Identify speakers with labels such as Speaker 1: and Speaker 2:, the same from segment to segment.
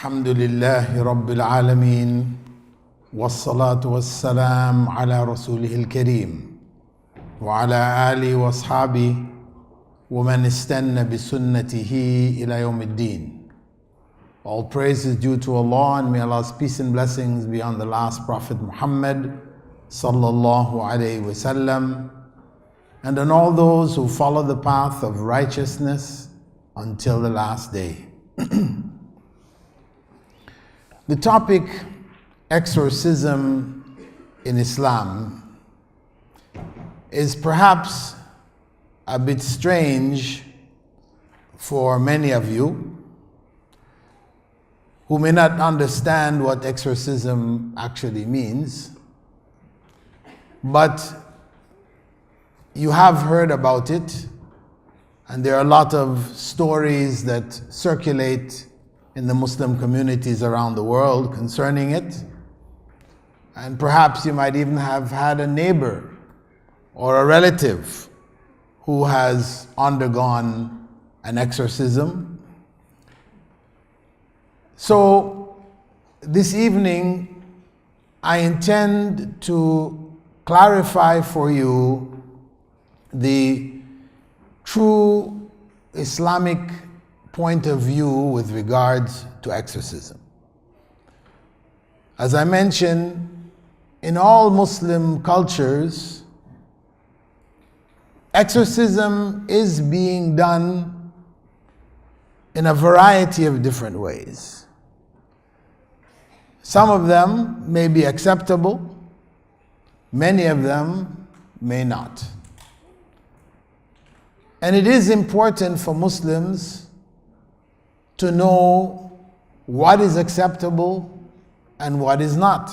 Speaker 1: الحمد لله رب العالمين والصلاة والسلام على رسوله الكريم وعلى آله وأصحابه ومن استنى بسنته إلى يوم الدين. All praise is due to Allah, and may Allah's peace and blessings be on the last Prophet Muhammad sallallahu alayhi wasallam, and on all those who follow the path of righteousness until the last day. The topic, exorcism in Islam, is perhaps a bit strange for many of you who may not understand what exorcism actually means, but you have heard about it, and there are a lot of stories that circulate in the Muslim communities around the world concerning it. And perhaps you might even have had a neighbor or a relative who has undergone an exorcism. So this evening, I intend to clarify for you the true Islamic point of view with regards to exorcism. As I mentioned, in all Muslim cultures, exorcism is being done in a variety of different ways. Some of them may be acceptable, many of them may not. And it is important for Muslims to know what is acceptable and what is not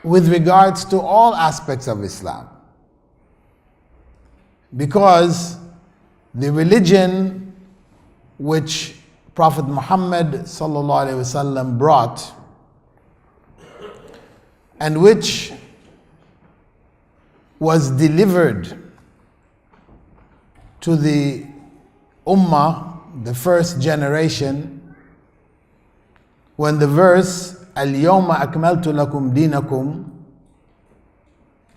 Speaker 1: with regards to all aspects of Islam. Because the religion which Prophet Muhammad sallallahu alaihi wasallam brought, and which was delivered to the Ummah, the first generation, when the verse Al-Yawma Akmaltu Lakum Dinakum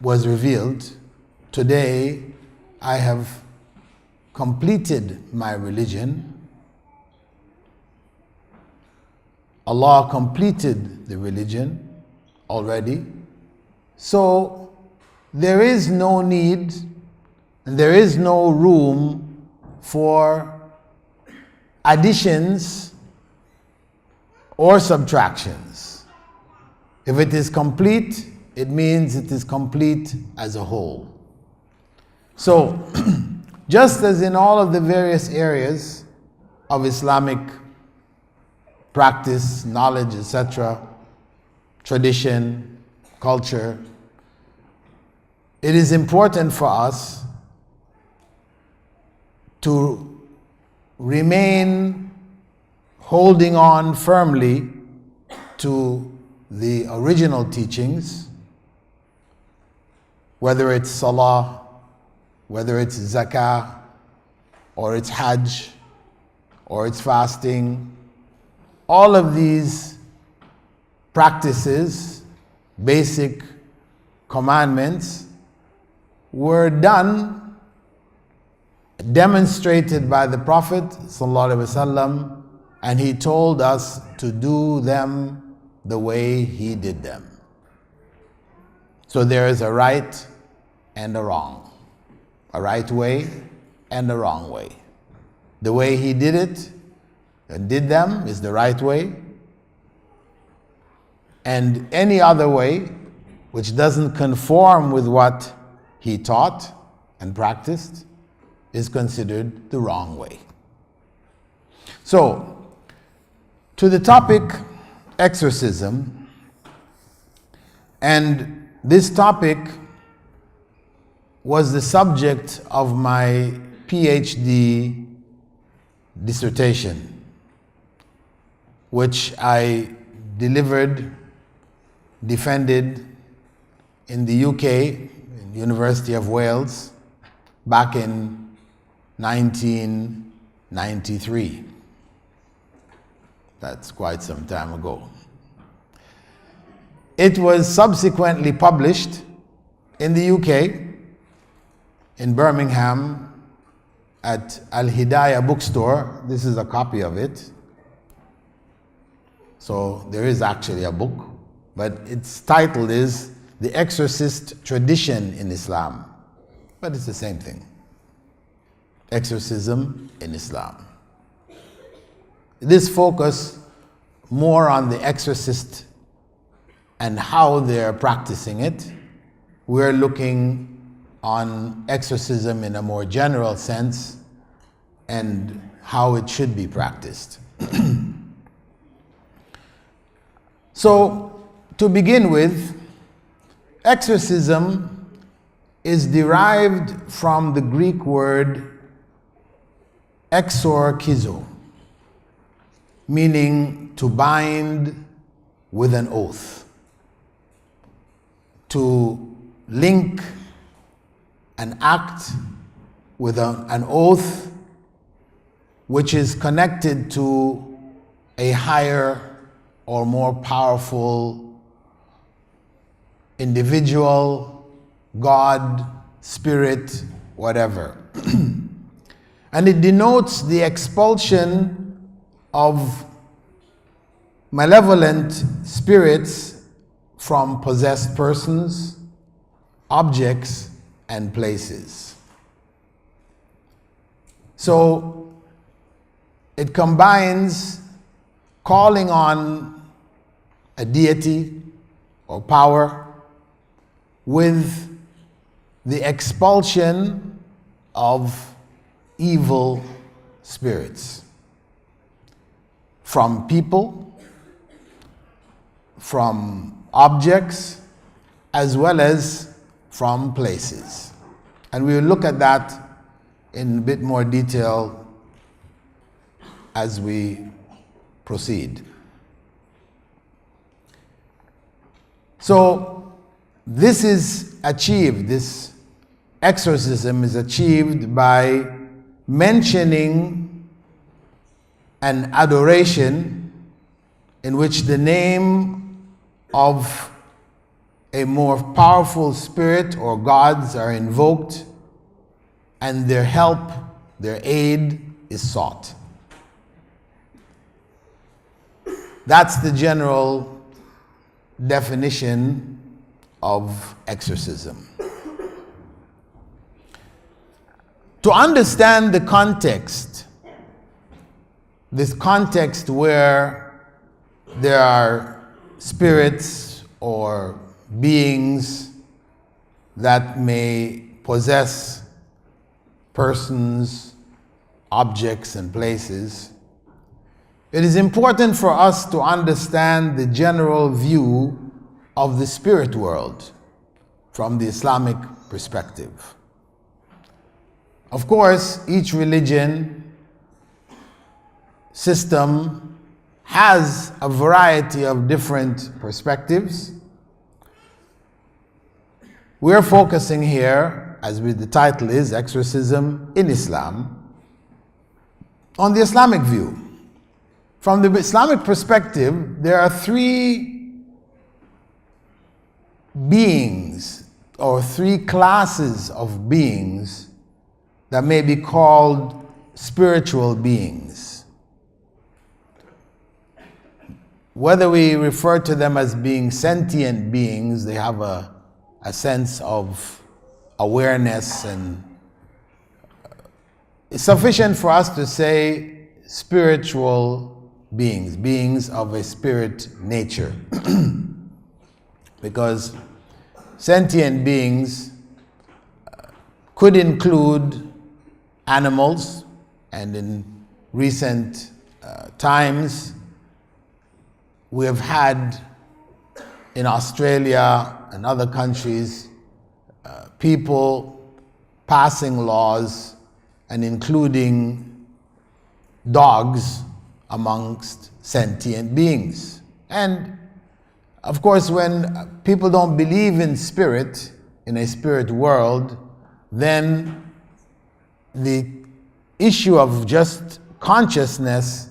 Speaker 1: was revealed, today I have completed my religion. Allah completed the religion already. So there is no need and there is no room for additions or subtractions. If it is complete, it means it is complete as a whole. So, just as in all of the various areas of Islamic practice, knowledge, etc., tradition, culture, it is important for us to remain holding on firmly to the original teachings, whether it's salah, whether it's zakah, or it's hajj, or it's fasting. All of these practices, basic commandments, were demonstrated by the Prophet ﷺ, and he told us to do them the way he did them. So there is a right and a wrong, a right way and a wrong way. The way he did it and did them is the right way, and any other way which doesn't conform with what he taught and practiced is considered the wrong way. So, to the topic exorcism, and this topic was the subject of my PhD dissertation, which I defended in the UK, in University of Wales, back in 1993. That's quite some time ago. It was subsequently published in the UK, in Birmingham, at Al Hidayah bookstore. This is a copy of it. So there is actually a book, but its title is The Exorcist Tradition in Islam. But it's the same thing. Exorcism in Islam. This focus more on the exorcist and how they're practicing it. We're looking on exorcism in a more general sense and how it should be practiced. So, to begin with, exorcism is derived from the Greek word exorkizo, meaning to bind with an oath, to link an act with an oath which is connected to a higher or more powerful individual, God, spirit, whatever. And it denotes the expulsion of malevolent spirits from possessed persons, objects, and places. So it combines calling on a deity or power with the expulsion of evil spirits from people, from objects, as well as from places. And we will look at that in a bit more detail as we proceed. So this is achieved, this exorcism is achieved by mentioning an adoration in which the name of a more powerful spirit or gods are invoked and their help, their aid is sought. That's the general definition of exorcism. To understand the context, this context where there are spirits or beings that may possess persons, objects, and places, it is important for us to understand the general view of the spirit world from the Islamic perspective. Of course, each religion system has a variety of different perspectives. We're focusing here, as the title is, Exorcism in Islam, on the Islamic view. From the Islamic perspective, there are three beings or three classes of beings that may be called spiritual beings. Whether we refer to them as being sentient beings, they have a sense of awareness, and it's sufficient for us to say spiritual beings, beings of a spirit nature. Because sentient beings could include animals, and in recent times we have had in Australia and other countries people passing laws and including dogs amongst sentient beings. And of course, when people don't believe in spirit, in a spirit world, then the issue of just consciousness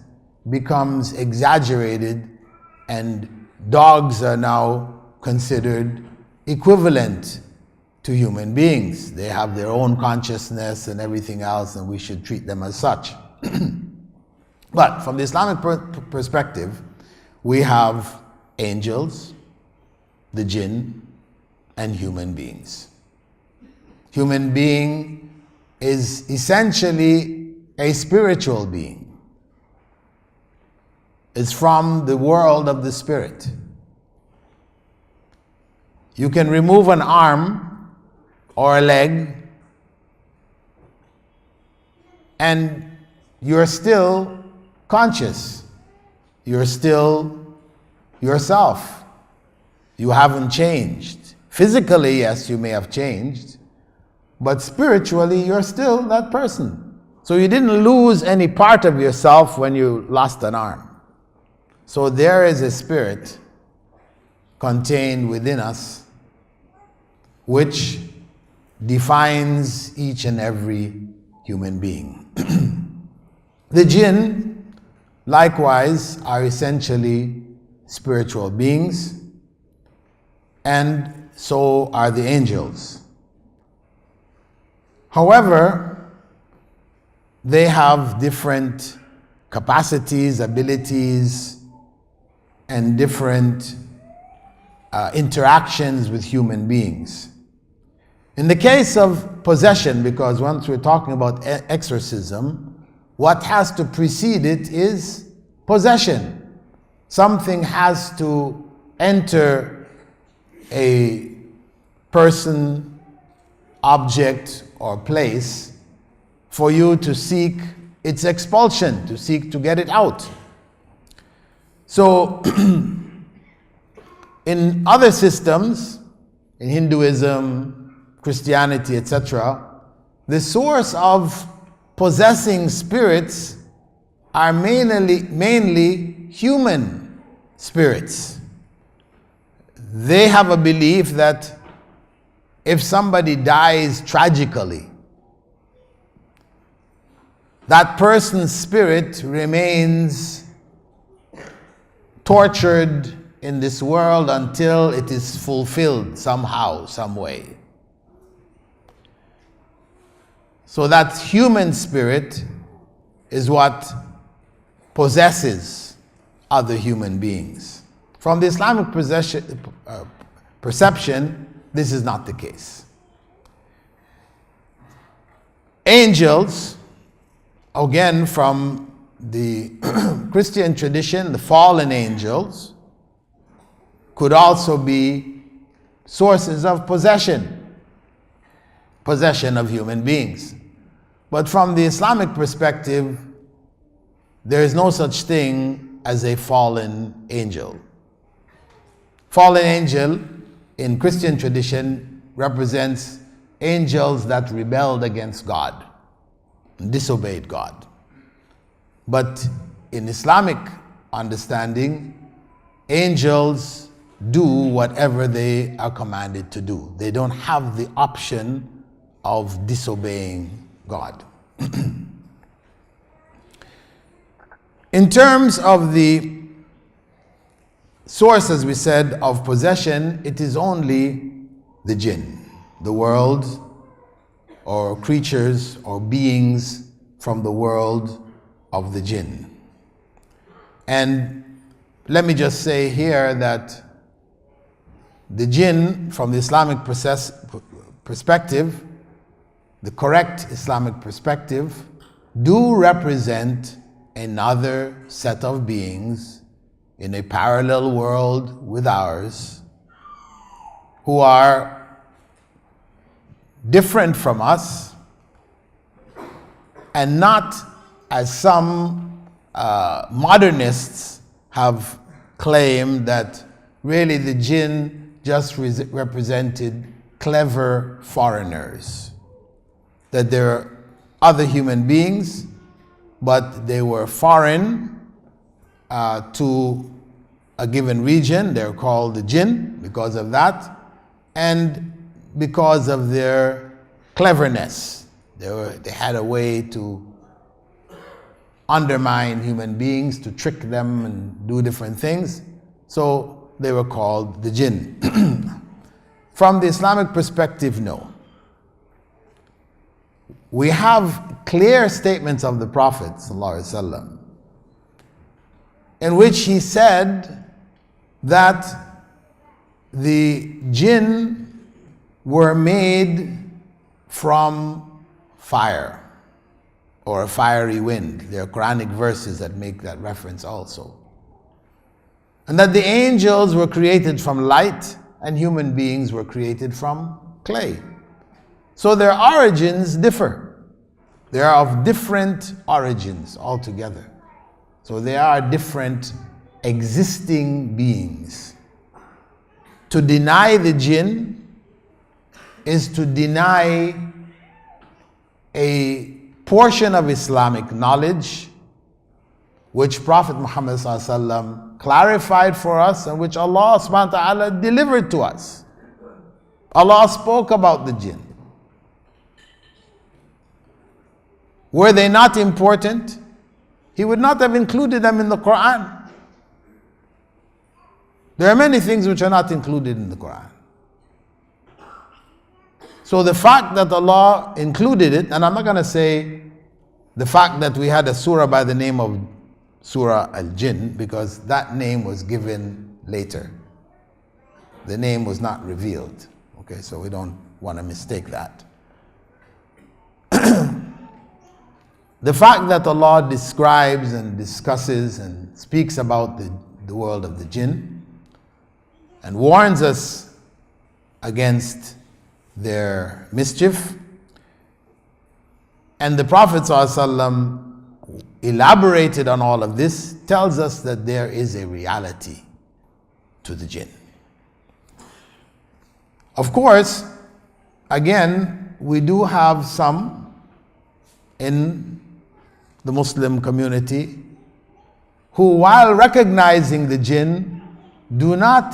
Speaker 1: becomes exaggerated, and dogs are now considered equivalent to human beings. They have their own consciousness and everything else, and we should treat them as such. But from the Islamic perspective, we have angels, the jinn, and human beings. Human being is essentially a spiritual being. It's from the world of the spirit. You can remove an arm or a leg, and you're still conscious. You're still yourself. You haven't changed. Physically, yes, you may have changed, but spiritually, you're still that person. So you didn't lose any part of yourself when you lost an arm. So there is a spirit contained within us which defines each and every human being. The jinn, likewise, are essentially spiritual beings, and so are the angels. However, they have different capacities, abilities, and different interactions with human beings. In the case of possession, because once we're talking about exorcism, what has to precede it is possession. Something has to enter a person, object, or place for you to seek its expulsion, to seek to get it out. So, in other systems, in Hinduism, Christianity, etc., the source of possessing spirits are mainly human spirits. They have a belief that if somebody dies tragically, that person's spirit remains tortured in this world until it is fulfilled somehow, some way. So that human spirit is what possesses other human beings. From the Islamic perception, this is not the case. Angels, again from the Christian tradition, the fallen angels, could also be sources of possession of human beings. But from the Islamic perspective, there is no such thing as a fallen angel. Fallen angel in Christian tradition represents angels that rebelled against God, disobeyed God. But in Islamic understanding, angels do whatever they are commanded to do. They don't have the option of disobeying God. In terms of the source, as we said, of possession, it is only the jinn, the world or creatures or beings from the world of the jinn. And let me just say here that the jinn, from the Islamic perspective, the correct Islamic perspective, do represent another set of beings in a parallel world with ours who are different from us, and not as some modernists have claimed that really the jinn just represented clever foreigners, that there are other human beings, but they were foreign to a given region. They're called the jinn because of that, and because of their cleverness. They had a way to undermine human beings, to trick them and do different things. So they were called the jinn. From the Islamic perspective, no. We have clear statements of the Prophet ﷺ in which he said that the jinn were made from fire or a fiery wind. There are Quranic verses that make that reference also. And that the angels were created from light and human beings were created from clay. So their origins differ. They are of different origins altogether. So they are different existing beings. To deny the jinn is to deny a portion of Islamic knowledge which Prophet Muhammad ﷺ clarified for us and which Allah subhanahu wa ta'ala delivered to us. Allah spoke about the jinn. Were they not important, He would not have included them in the Qur'an. There are many things which are not included in the Qur'an. So the fact that Allah included it, and I'm not going to say the fact that we had a surah by the name of Surah Al-Jinn, because that name was given later. The name was not revealed. Okay, so we don't want to mistake that. The fact that Allah describes and discusses and speaks about the world of the jinn and warns us against their mischief, and the Prophet ﷺ elaborated on all of this, tells us that there is a reality to the jinn. Of course, again, we do have some in the Muslim community who, while recognizing the jinn, do not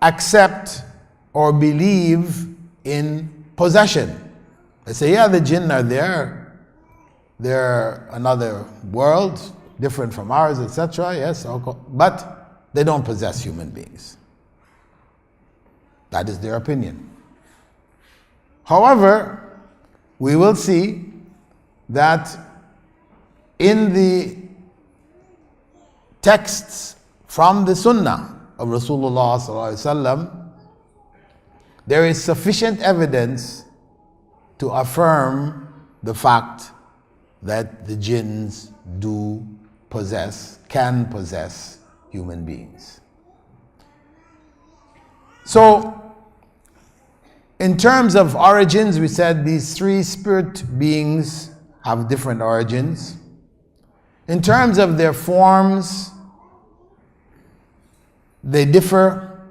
Speaker 1: accept or believe in possession. They say, yeah, the jinn are there. They're another world, different from ours, etc. Yes, but they don't possess human beings. That is their opinion. However, we will see that in the texts from the Sunnah of Rasulullah ﷺ, there is sufficient evidence to affirm the fact that the jinns do possess, can possess human beings. So, in terms of origins, we said these three spirit beings have different origins. In terms of their forms, they differ.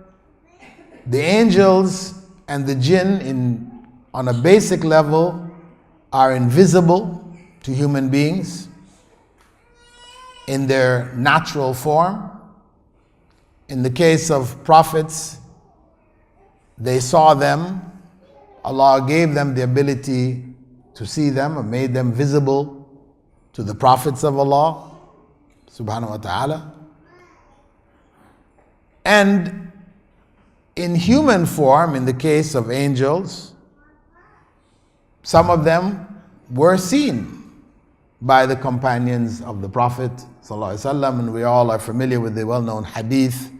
Speaker 1: The angels and the jinn on a basic level are invisible to human beings in their natural form. In the case of prophets, they saw them. Allah gave them the ability to see them and made them visible to the prophets of Allah subhanahu wa ta'ala. And in human form, in the case of angels, some of them were seen by the companions of the Prophet ﷺ, and we all are familiar with the well-known hadith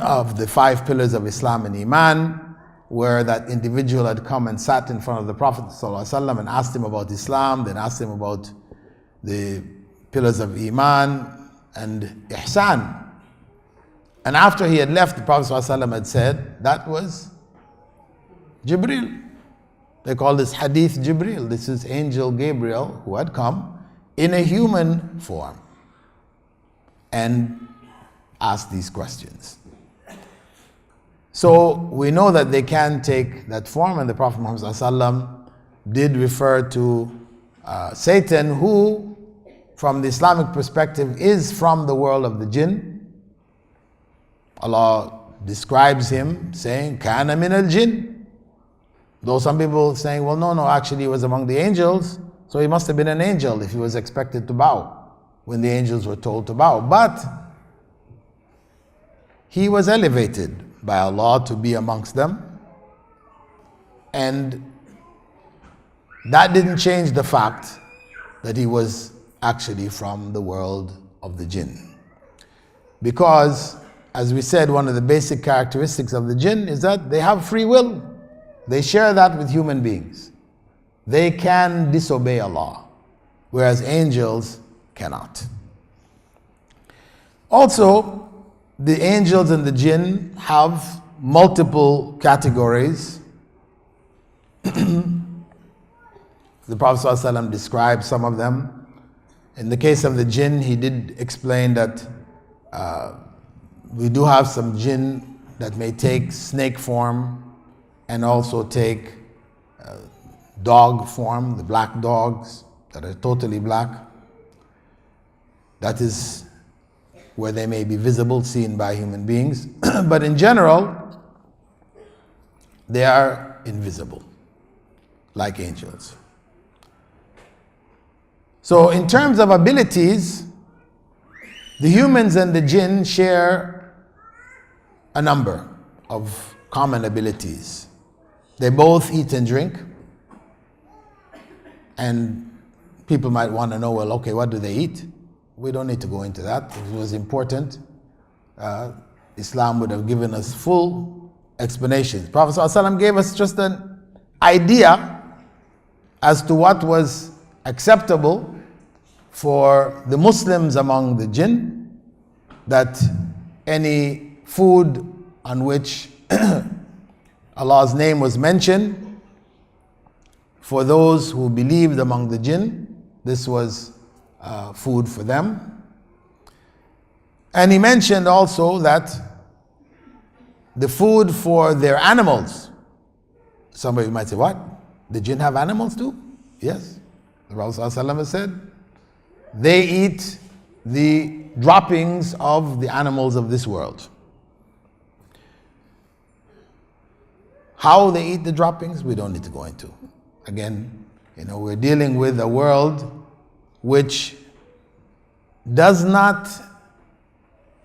Speaker 1: of the 5 pillars of Islam and Iman, where that individual had come and sat in front of the Prophet ﷺ and asked him about Islam, then asked him about the pillars of Iman and Ihsan. And after he had left, the Prophet ﷺ had said, that was Jibril. They call this hadith Jibril. This is Angel Gabriel who had come in a human form and asked these questions. So we know that they can take that form, and the Prophet Muhammad ﷺ did refer to Satan, who from the Islamic perspective is from the world of the jinn. Allah describes him saying, Kana min al-jinn. Though some people saying, well, no, actually he was among the angels, so he must have been an angel if he was expected to bow. when the angels were told to bow. But he was elevated by Allah to be amongst them, and that didn't change the fact that he was actually from the world of the jinn. Because, as we said, one of the basic characteristics of the jinn is that they have free will. They share that with human beings. They can disobey Allah, whereas angels cannot. Also, the angels and the jinn have multiple categories. The Prophet ﷺ described some of them. In the case of the jinn, he did explain that we do have some jinn that may take snake form and also take dog form, the black dogs that are totally black. That is where they may be visible, seen by human beings. But in general, they are invisible, like angels. So in terms of abilities, the humans and the jinn share a number of common abilities. They both eat and drink. And people might want to know, well, okay, what do they eat? We don't need to go into that. If it was important, Islam would have given us full explanations. Prophet ﷺ gave us just an idea as to what was acceptable for the Muslims among the jinn, that any food on which Allah's name was mentioned, for those who believed among the jinn, this was food for them. And he mentioned also that the food for their animals. Somebody might say, what? The jinn have animals too? Yes. The Prophet ﷺ said, they eat the droppings of the animals of this world. How they eat the droppings, we don't need to go into. Again, we're dealing with a world which does not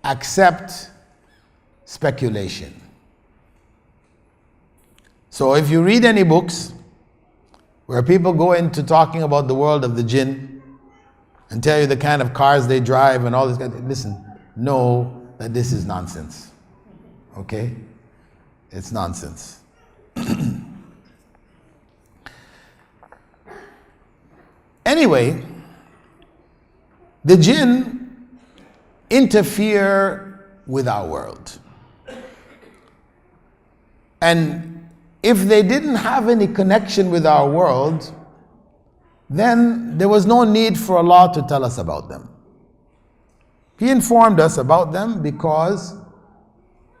Speaker 1: accept speculation. So if you read any books where people go into talking about the world of the jinn and tell you the kind of cars they drive and all this, listen, know that this is nonsense. Okay? It's nonsense. Anyway, the jinn interfere with our world. And if they didn't have any connection with our world, then there was no need for Allah to tell us about them. He informed us about them because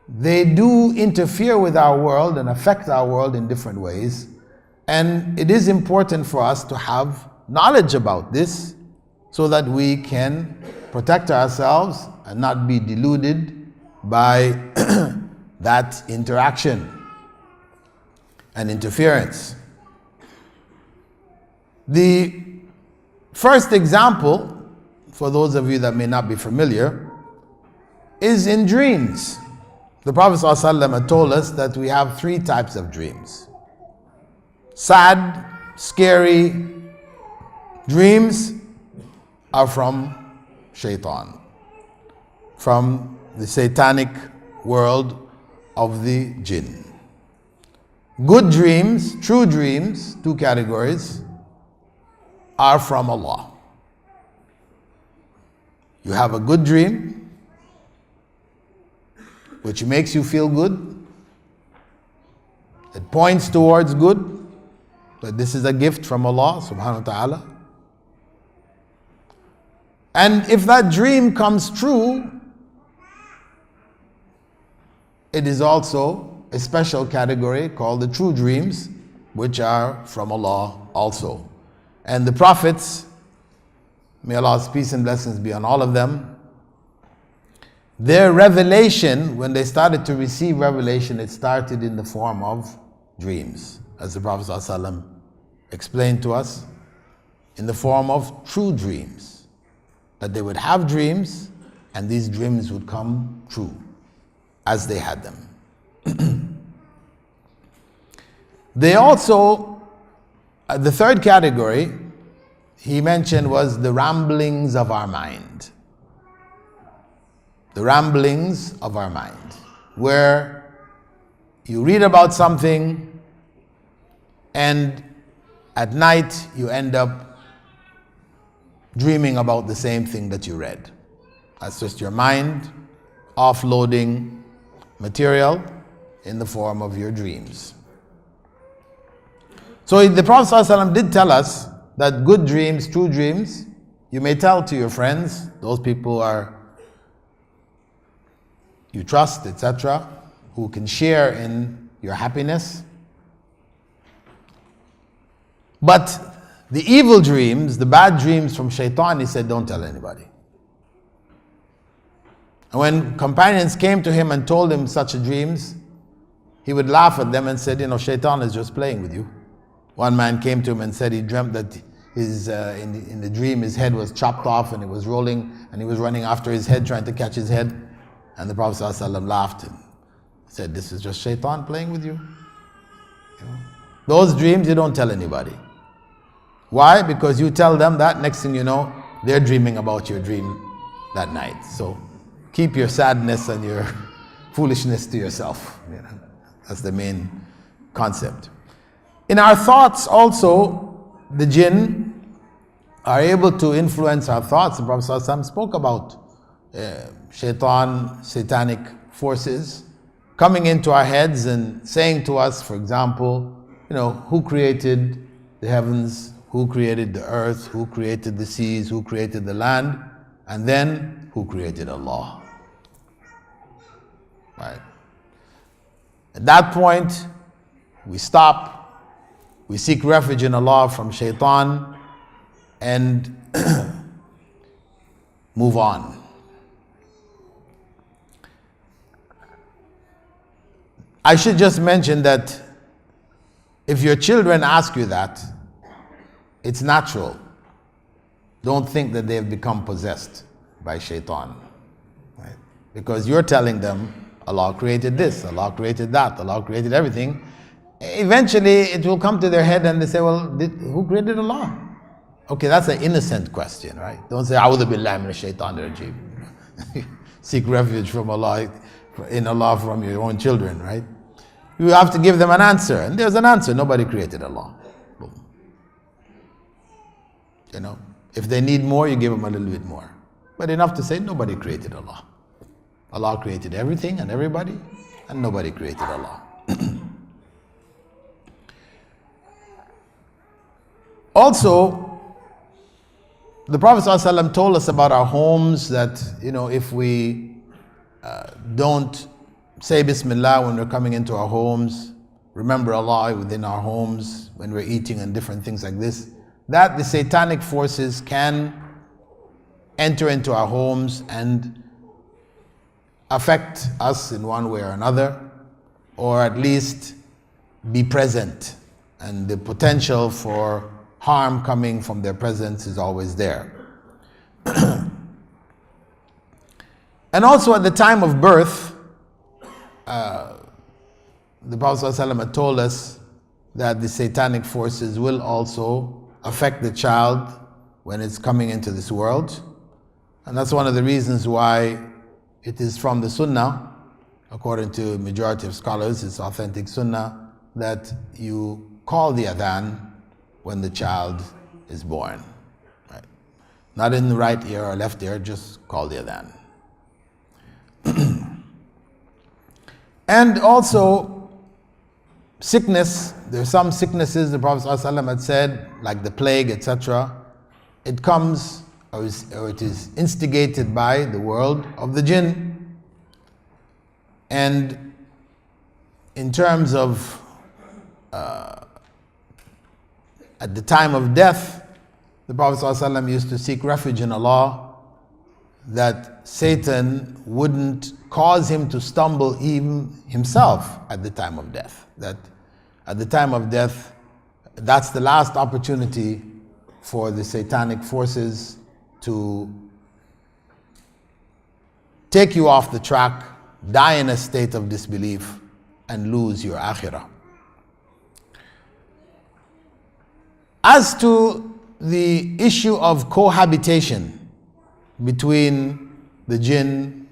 Speaker 1: they do interfere with our world and affect our world in different ways. And it is important for us to have knowledge about this so that we can protect ourselves and not be deluded by that interaction and interference. The first example, for those of you that may not be familiar, is in dreams. The Prophet ﷺ had told us that we have 3 types of dreams. Sad, scary dreams are from shaitan, from the satanic world of the jinn. Good dreams, true dreams, 2 categories, are from Allah. You have a good dream, which makes you feel good. It points towards good, that this is a gift from Allah subhanahu wa ta'ala. And if that dream comes true, it is also a special category called the true dreams, which are from Allah also. And the prophets, may Allah's peace and blessings be on all of them, their revelation, when they started to receive revelation, it started in the form of dreams, as the Prophet ﷺ explained to us, in the form of true dreams. that they would have dreams, and these dreams would come true as they had them. They also, the third category he mentioned was the ramblings of our mind. The ramblings of our mind, where you read about something and at night you end up dreaming about the same thing that you read. That's just your mind offloading material in the form of your dreams. So the Prophet ﷺ did tell us that good dreams, true dreams, you may tell to your friends, those people you trust, etc., who can share in your happiness. But the evil dreams, the bad dreams from shaitan, he said, don't tell anybody. And when companions came to him and told him such dreams, he would laugh at them and said, shaitan is just playing with you. One man came to him and said he dreamt that in the dream his head was chopped off and it was rolling and he was running after his head trying to catch his head. And the Prophet ﷺ laughed and said, this is just shaitan playing with you. Those dreams you don't tell anybody. Why? Because you tell them that, next thing you know, they're dreaming about your dream that night. So keep your sadness and your foolishness to yourself. That's the main concept. In our thoughts also, the jinn are able to influence our thoughts. The Prophet ﷺ spoke about satanic forces coming into our heads and saying to us, for example, who created the heavens, who created the earth, who created the seas, who created the land, and then who created Allah. Right? At that point, we stop, we seek refuge in Allah from shaitan, and move on. I should just mention that if your children ask you that, it's natural. Don't think that they have become possessed by shaitan. Right? Because you're telling them, Allah created this, Allah created that, Allah created everything. Eventually it will come to their head and they say, well, who created Allah? Okay, that's an innocent question, right? Don't say, A'udhu billahi minash shaitanir rajeem. Seek refuge from Allah, in Allah from your own children, right? You have to give them an answer, and there's an answer. Nobody created Allah. Boom. If they need more, you give them a little bit more. But enough to say, nobody created Allah. Allah created everything and everybody, and nobody created Allah. Also, the Prophet ﷺ told us about our homes that, if we don't say Bismillah when we're coming into our homes, remember Allah within our homes when we're eating and different things like this, that the satanic forces can enter into our homes and affect us in one way or another, or at least be present, and the potential for harm coming from their presence is always there. And also at the time of birth, the Prophet ﷺ had told us that the satanic forces will also affect the child when it's coming into this world. And that's one of the reasons why it is from the Sunnah, according to a majority of scholars, it's authentic Sunnah, that you call the adhan when the child is born. Right? Not in the right ear or left ear, just call the adhan. And also, sickness. There's some sicknesses the Prophet ﷺ had said, like the plague, etc. It comes, or it is instigated by the world of the jinn. And in terms of at the time of death, the Prophet ﷺ used to seek refuge in Allah that Satan wouldn't cause him to stumble even himself at the time of death. That at the time of death, that's the last opportunity for the satanic forces to take you off the track, die in a state of disbelief, and lose your akhirah. As to the issue of cohabitation between the jinn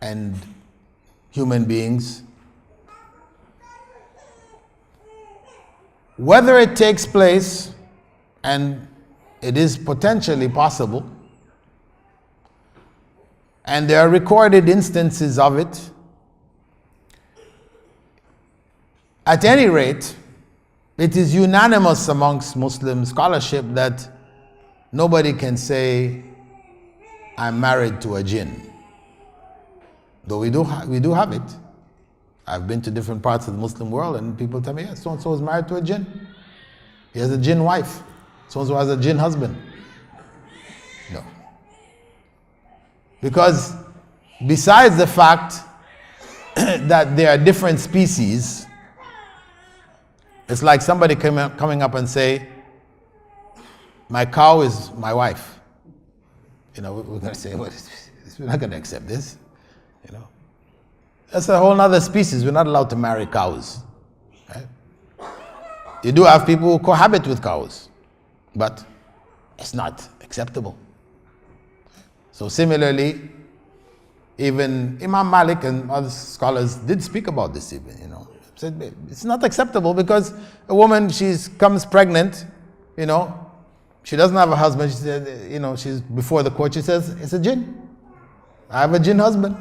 Speaker 1: and human beings, whether it takes place, and it is potentially possible, and there are recorded instances of it, at any rate, it is unanimous amongst Muslim scholarship that nobody can say, I'm married to a jinn. Though we do have it. I've been to different parts of the Muslim world and people tell me, yes, so-and-so is married to a jinn. He has a jinn wife. So-and-so has a jinn husband. No. Because besides the fact that there are different species, it's like somebody coming up and say, my cow is my wife. You know, we're going to say, well, we're not going to accept this. You know, that's a whole other species. We're not allowed to marry cows. Right? You do have people who cohabit with cows, but it's not acceptable. So similarly, even Imam Malik and other scholars did speak about this even, you know. Said it's not acceptable because a woman, comes pregnant, you know, she doesn't have a husband, she said, you know, she's before the court, she says, it's a jinn. I have a jinn husband.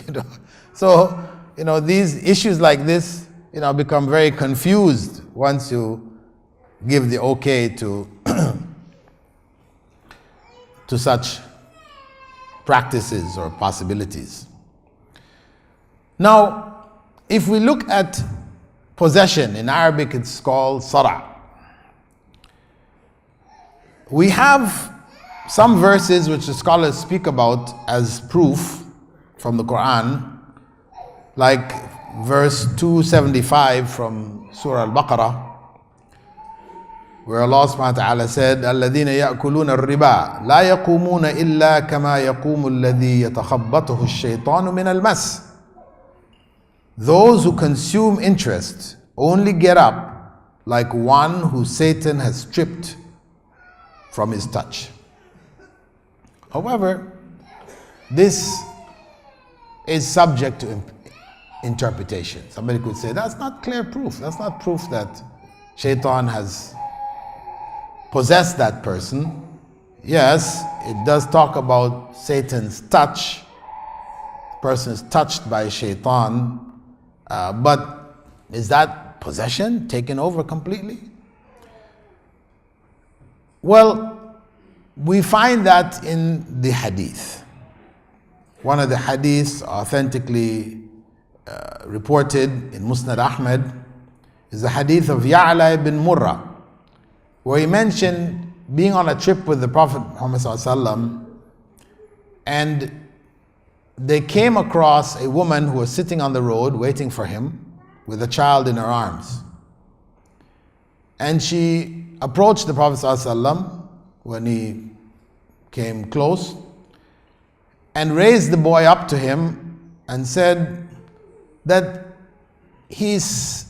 Speaker 1: You know. So, you know, these issues like this, you know, become very confused once you give the okay to to such practices or possibilities. Now, if we look at possession, in Arabic it's called sara'. We have some verses which the scholars speak about as proof from the Qur'an, like verse 275 from Surah Al-Baqarah, where Allah subhanahu wa ta'ala said, الَّذِينَ يَأْكُلُونَ الرِّبَا لَا يَقُومُونَ إِلَّا كَمَا يَقُومُ الَّذِي يَتَخَبَّطُهُ الشَّيْطَانُ مِنَ الْمَسِّ. Those who consume interest only get up like one who Satan has stripped from his touch. However, this is subject to interpretation. Somebody could say, that's not clear proof. That's not proof that Shaitan has possessed that person. Yes, it does talk about Satan's touch. The person is touched by Shaitan. But is that possession taken over completely? Well, we find that in the hadith. One of the hadiths authentically reported in Musnad Ahmad is the hadith of Ya'la ibn Murrah, where he mentioned being on a trip with the Prophet Muhammad ﷺ, and they came across a woman who was sitting on the road waiting for him with a child in her arms. And she approached the Prophet ﷺ when he came close and raised the boy up to him and said that he's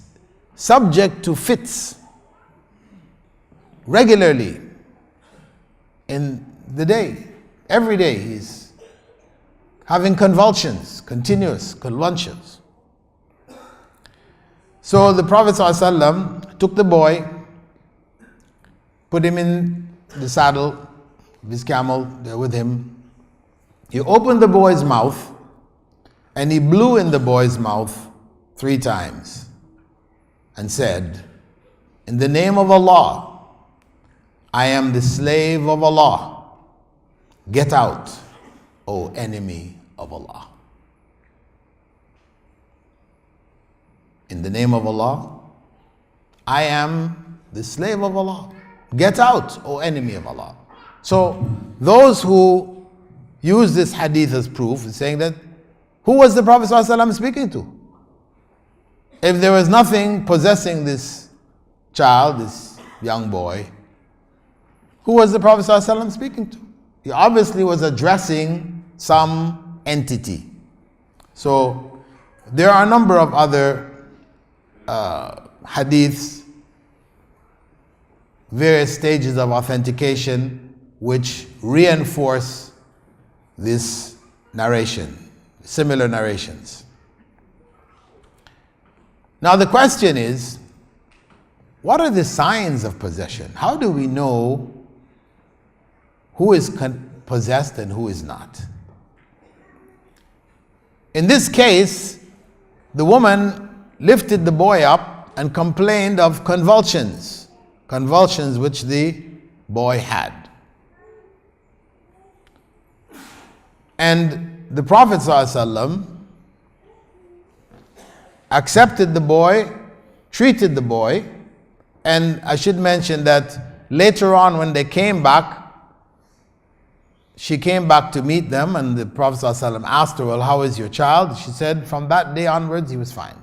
Speaker 1: subject to fits regularly in the day. Every day he's having convulsions, continuous convulsions. So the Prophet ﷺ took the boy, put him in the saddle of his camel there with him. He opened the boy's mouth and he blew in the boy's mouth 3 times and said, in the name of Allah, I am the slave of Allah. Get out, O enemy of Allah. In the name of Allah, I am the slave of Allah. Get out, O enemy of Allah. So those who use this hadith as proof is saying that who was the Prophet ﷺ speaking to? If there was nothing possessing this child, this young boy, who was the Prophet ﷺ speaking to? He obviously was addressing some entity. So there are a number of other hadiths, various stages of authentication, which reinforce this narration, similar narrations. Now the question is, what are the signs of possession? How do we know who is possessed and who is not? In this case, the woman lifted the boy up and complained of convulsions which the boy had. And the Prophet ﷺ accepted the boy, treated the boy, and I should mention that later on when they came back, she came back to meet them, and the Prophet ﷺ asked her, well, how is your child? She said, from that day onwards, he was fine.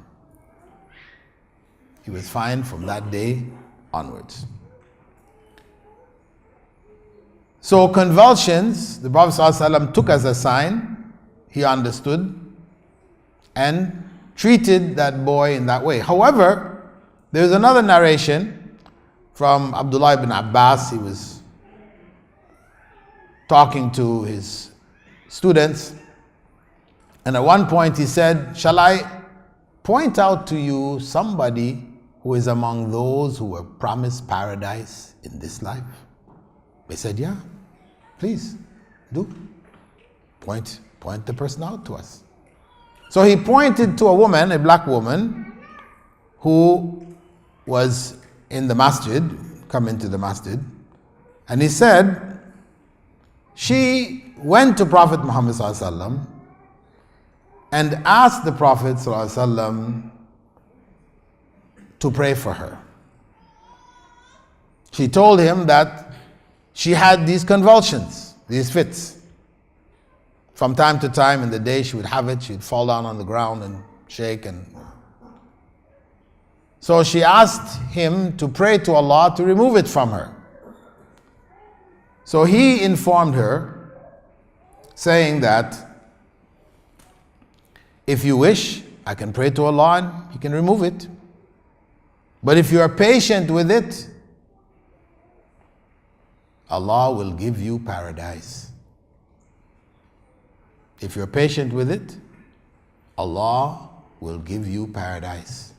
Speaker 1: He was fine from that day onwards. So convulsions, the Prophet ﷺ took as a sign, he understood, and treated that boy in that way. However, there's another narration from Abdullah ibn Abbas. He was talking to his students, and at one point he said, shall I point out to you somebody who is among those who were promised paradise in this life? They said, yeah, please do. Point the person out to us. So he pointed to a woman, a black woman, who was in the masjid, come into the masjid, and he said, she went to Prophet Muhammad ﷺ and asked the Prophet ﷺ to pray for her. She told him that she had these convulsions, these fits. From time to time in the day she would have it, she would fall down on the ground and shake. And so she asked him to pray to Allah to remove it from her. So he informed her, saying that if you wish, I can pray to Allah and He can remove it. But if you are patient with it, Allah will give you paradise. If you're patient with it, Allah will give you paradise.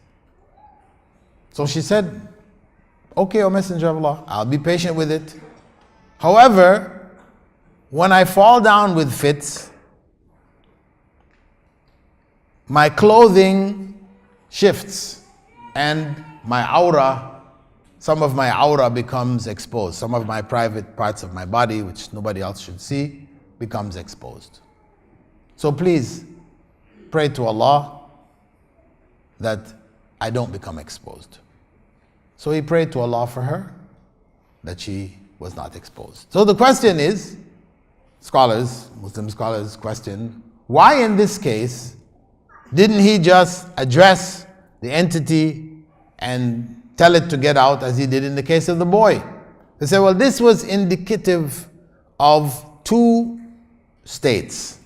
Speaker 1: So she said, okay, O Messenger of Allah, I'll be patient with it. However, when I fall down with fits, my clothing shifts and my aura, some of my aura becomes exposed. Some of my private parts of my body, which nobody else should see, becomes exposed. So please pray to Allah that I don't become exposed. So he prayed to Allah for her that she was not exposed. So the question is, Muslim scholars question, why in this case didn't he just address the entity and tell it to get out as he did in the case of the boy? They say, well, this was indicative of two states,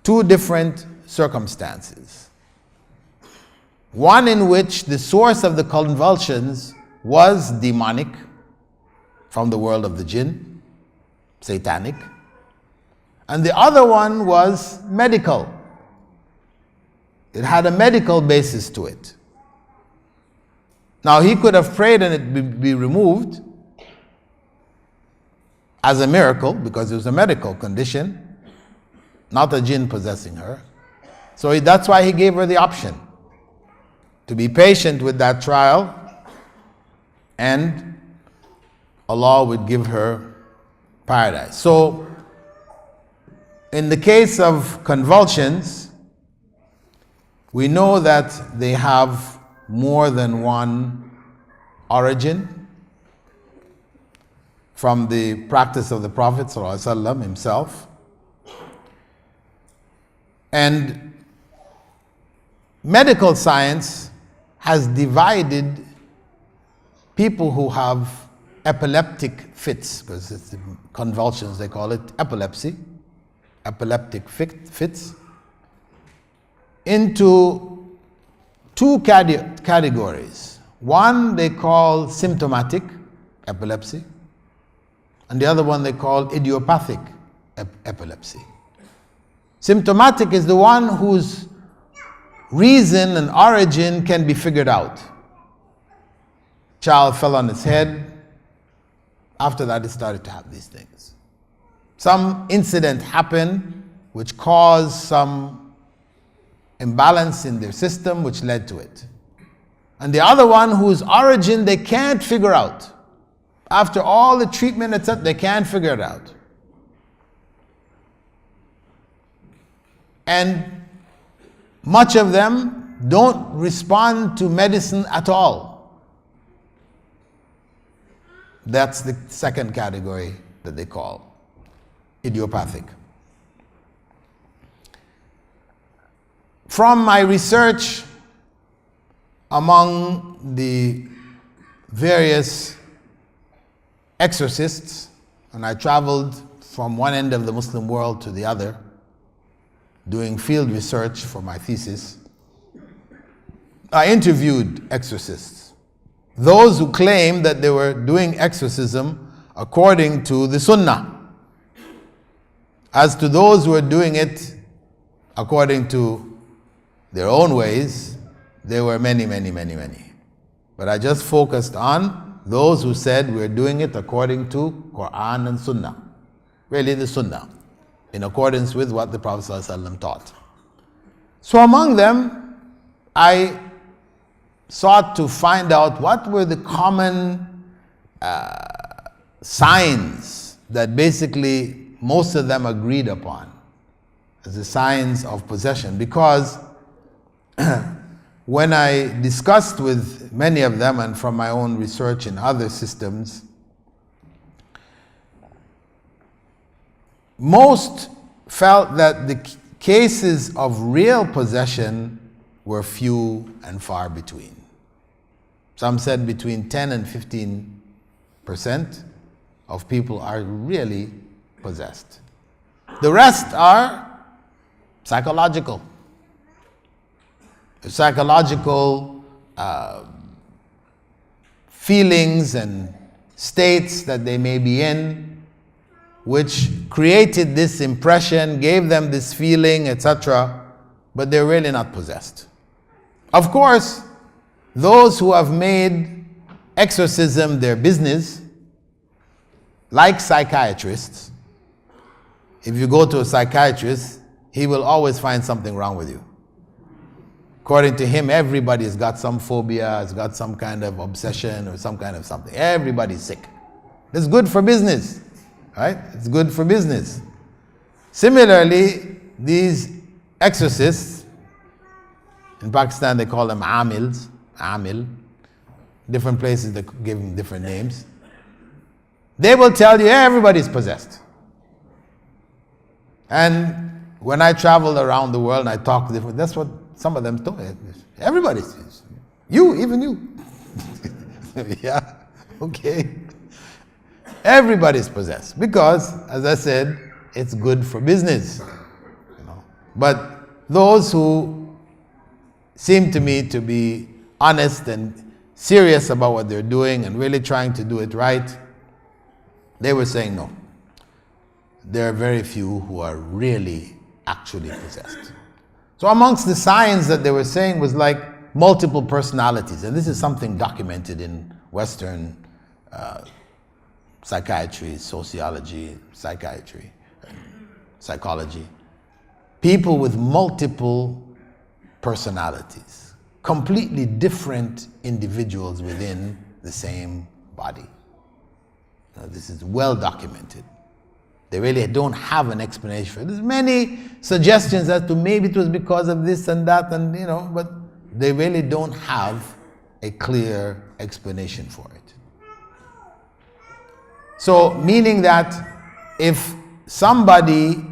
Speaker 1: two different circumstances. One in which the source of the convulsions was demonic, from the world of the jinn, satanic, and the other one was medical. It had a medical basis to it. Now he could have prayed and it be removed as a miracle, because it was a medical condition, not a jinn possessing her. So that's why he gave her the option to be patient with that trial, and Allah would give her paradise. So in the case of convulsions, we know that they have more than one origin from the practice of the Prophet ﷺ himself. And medical science has divided people who have epileptic fits, because it's the convulsions, they call it epilepsy, epileptic fits into two categories. One they call symptomatic epilepsy, and the other one they call idiopathic epilepsy. Symptomatic is the one whose reason and origin can be figured out. Child fell on its head. After that, it started to have these things. Some incident happened which caused some imbalance in their system which led to it. And the other one whose origin they can't figure out. After all the treatment, etc., they can't figure it out. And much of them don't respond to medicine at all. That's the second category that they call idiopathic. From my research among the various exorcists, and I traveled from one end of the Muslim world to the other, doing field research for my thesis, I interviewed exorcists. Those who claim that they were doing exorcism according to the Sunnah. As to those who were doing it according to their own ways, there were many, many, many, many. But I just focused on those who said we're doing it according to Qur'an and Sunnah. Really the Sunnah, in accordance with what the Prophet ﷺ taught. So among them, I sought to find out what were the common signs that basically most of them agreed upon as the signs of possession. Because when I discussed with many of them, and from my own research in other systems, most felt that the cases of real possession were few and far between. Some said between 10 and 15% of people are really possessed. The rest are psychological. Psychological feelings and states that they may be in, which created this impression, gave them this feeling, etc., but they're really not possessed. Of course, those who have made exorcism their business, like psychiatrists, if you go to a psychiatrist, he will always find something wrong with you. According to him, everybody's got some phobia, has got some kind of obsession or some kind of something. Everybody's sick. It's good for business, right? It's good for business. Similarly, these exorcists, in Pakistan they call them amil. Different places they give them different names. They will tell you everybody's possessed. And when I traveled around the world and I talked to different, that's what some of them told me. Everybody's, even you. Yeah, okay. Everybody's possessed because, as I said, it's good for business. But those who seem to me to be honest and serious about what they're doing and really trying to do it right, they were saying no. There are very few who are really actually possessed. So amongst the signs that they were saying was like multiple personalities, and this is something documented in Western psychiatry, sociology, psychology. People with multiple personalities, completely different individuals within the same body. Now, this is well documented. They really don't have an explanation for it. There's many suggestions as to maybe it was because of this and that, and but they really don't have a clear explanation for it. So, meaning that if somebody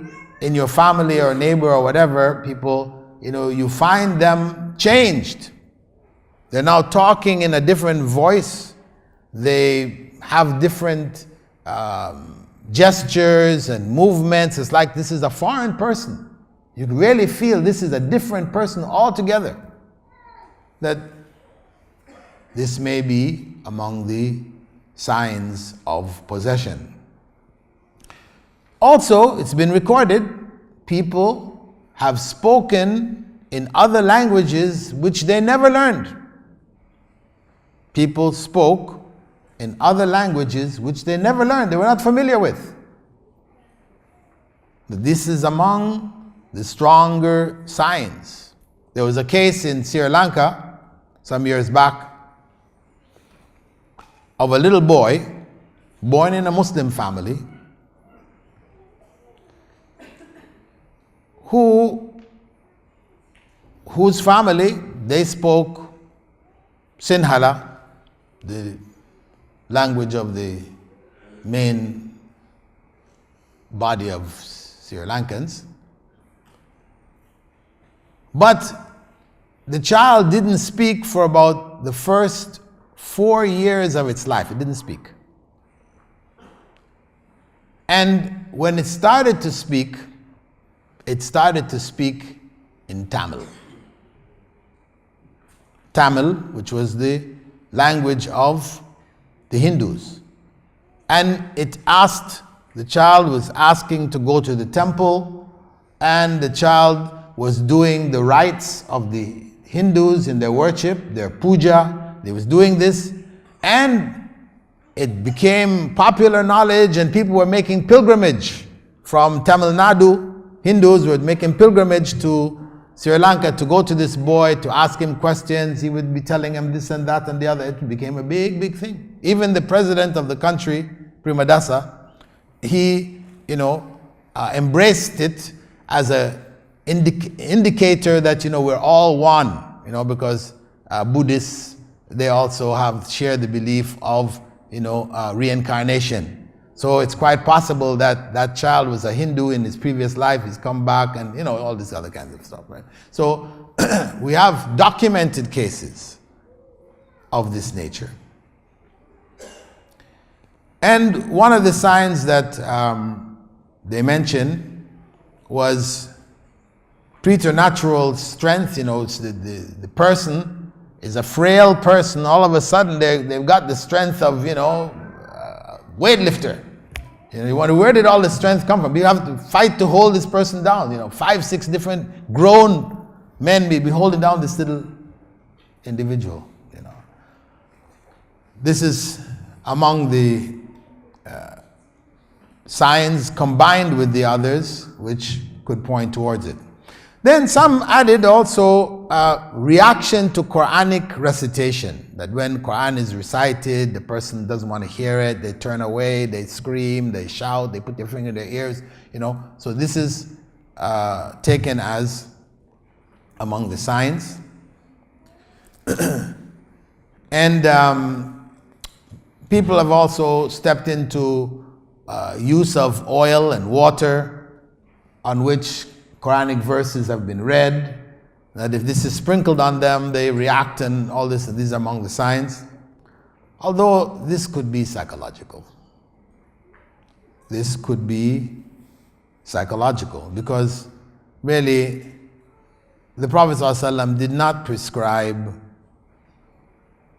Speaker 1: in your family or neighbor or whatever, people, you find them changed. They're now talking in a different voice. They have different gestures and movements. It's like this is a foreign person. You really feel this is a different person altogether. That this may be among the signs of possession. Also, it's been recorded, people have spoken in other languages which they never learned. People spoke in other languages which they never learned, they were not familiar with. This is among the stronger signs. There was a case in Sri Lanka some years back of a little boy born in a Muslim family whose family, they spoke Sinhala, the language of the main body of Sri Lankans. But the child didn't speak for about the first 4 years of its life. It didn't speak. And when it started to speak in Tamil. Tamil, which was the language of the Hindus. And the child was asking to go to the temple, and the child was doing the rites of the Hindus in their worship, their puja. They was doing this, and it became popular knowledge, and people were making pilgrimage from Tamil Nadu. Hindus were making pilgrimage to Sri Lanka to go to this boy, to ask him questions. He would be telling him this and that and the other. It became a big, big thing. Even the president of the country, Premadasa, he, embraced it as a indicator that, we're all one, because Buddhists, they also share the belief of, reincarnation. So it's quite possible that that child was a Hindu in his previous life, he's come back, and all this other kinds of stuff, right? So we have documented cases of this nature. And one of the signs that they mentioned was preternatural strength. It's the person is a frail person. All of a sudden they've got the strength of, weightlifter. You wonder, where did all this strength come from? You have to fight to hold this person down. 5, 6 different grown men may be holding down this little individual. This is among the signs combined with the others which could point towards it. Then some added also reaction to Quranic recitation, that when Quran is recited, the person doesn't want to hear it, they turn away, they scream, they shout, they put their finger in their ears, So this is taken as among the signs. And people have also stepped into use of oil and water on which Quranic verses have been read, that if this is sprinkled on them, they react and all this, and these are among the signs. Although this could be psychological. This could be psychological because really the Prophet ﷺ did not prescribe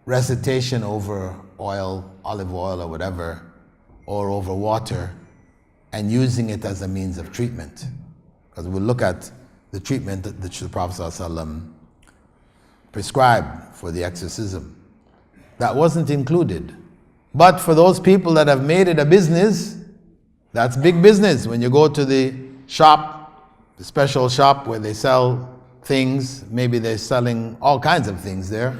Speaker 1: recitation over oil, olive oil or whatever, or over water, and using it as a means of treatment. Because we'll look at the treatment that the Prophet ﷺ prescribed for the exorcism. That wasn't included. But for those people that have made it a business, that's big business. When you go to the shop, the special shop where they sell things, maybe they're selling all kinds of things there.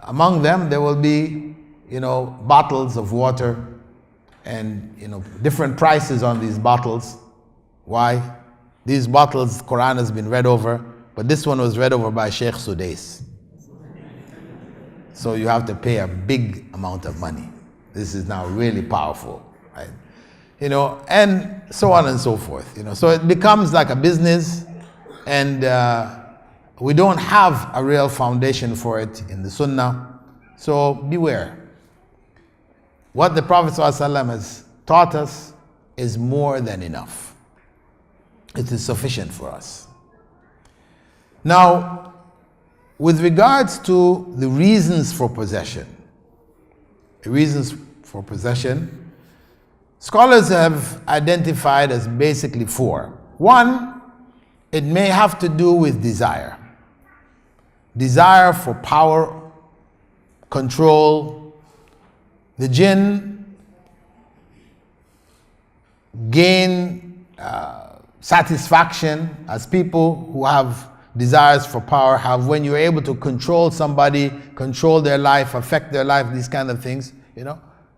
Speaker 1: Among them, there will be, bottles of water and, different prices on these bottles. Why? These bottles, Quran has been read over, but this one was read over by Sheikh Sudais. So you have to pay a big amount of money. This is now really powerful, right? And so on and so forth. So it becomes like a business, and we don't have a real foundation for it in the Sunnah. So beware. What the Prophet ﷺ has taught us is more than enough. It is sufficient for us. Now, with regards to the reasons for possession, scholars have identified as basically four. One, it may have to do with desire. Desire for power, control. The jinn gain satisfaction as people who have desires for power have when you're able to control somebody, control their life, affect their life, these kind of things.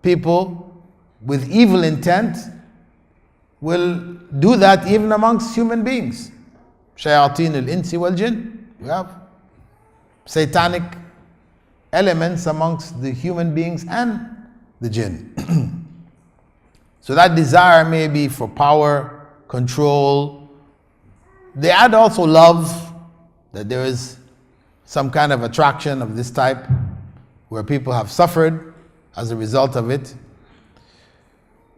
Speaker 1: People with evil intent will do that even amongst human beings. Shayateen al-insi wal-jinn. You have satanic elements amongst the human beings and the jinn. So that desire may be for power, control. They add also love, that there is some kind of attraction of this type where people have suffered as a result of it.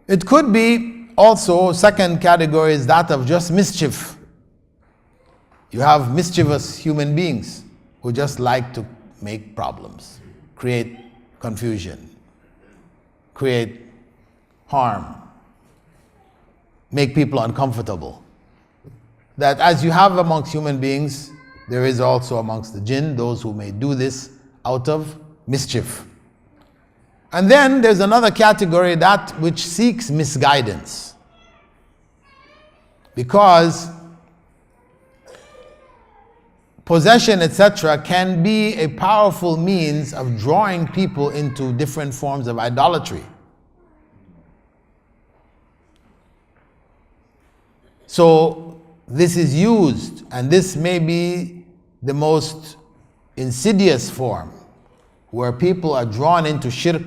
Speaker 1: It could be also, second category is that of just mischief. You have mischievous human beings who just like to make problems, create confusion, create harm, make people uncomfortable. That as you have amongst human beings, there is also amongst the jinn those who may do this out of mischief. And then there's another category, that which seeks misguidance. Because possession, etc., can be a powerful means of drawing people into different forms of idolatry. So this is used, and this may be the most insidious form, where people are drawn into shirk,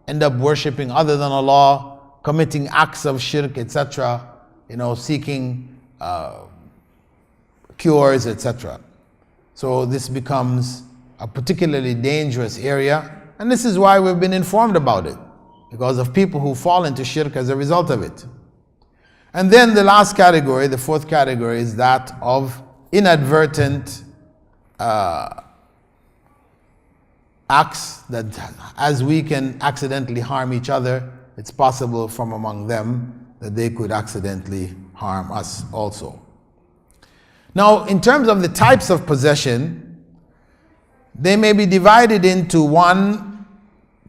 Speaker 1: end up worshipping other than Allah, committing acts of shirk, etc., seeking cures, etc. So this becomes a particularly dangerous area, and this is why we've been informed about it, because of people who fall into shirk as a result of it. And then the last category, the fourth category, is that of inadvertent acts, that as we can accidentally harm each other, it's possible from among them that they could accidentally harm us also. Now, in terms of the types of possession, they may be divided into one,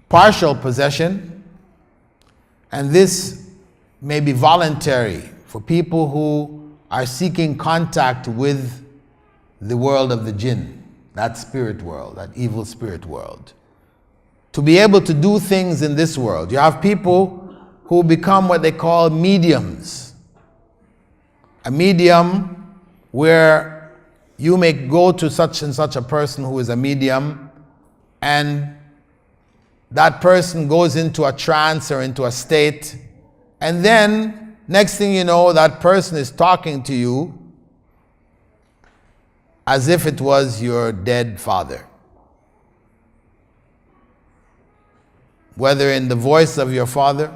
Speaker 1: partial possession, and this may be voluntary for people who are seeking contact with the world of the jinn, that spirit world, that evil spirit world. To be able to do things in this world. You have people who become what they call mediums. A medium where you may go to such and such a person who is a medium, and that person goes into a trance or into a state, and then next thing you know, that person is talking to you as if it was your dead father. Whether in the voice of your father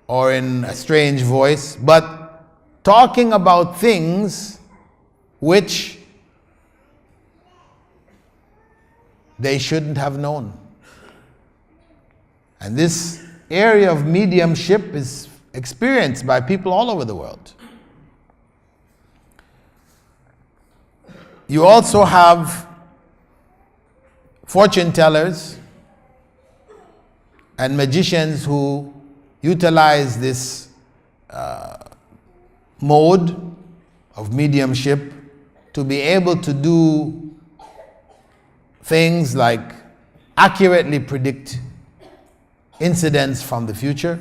Speaker 1: or in a strange voice, but talking about things which they shouldn't have known. And this area of mediumship is experienced by people all over the world. You also have fortune tellers and magicians who utilize this mode of mediumship to be able to do things like accurately predict incidents from the future.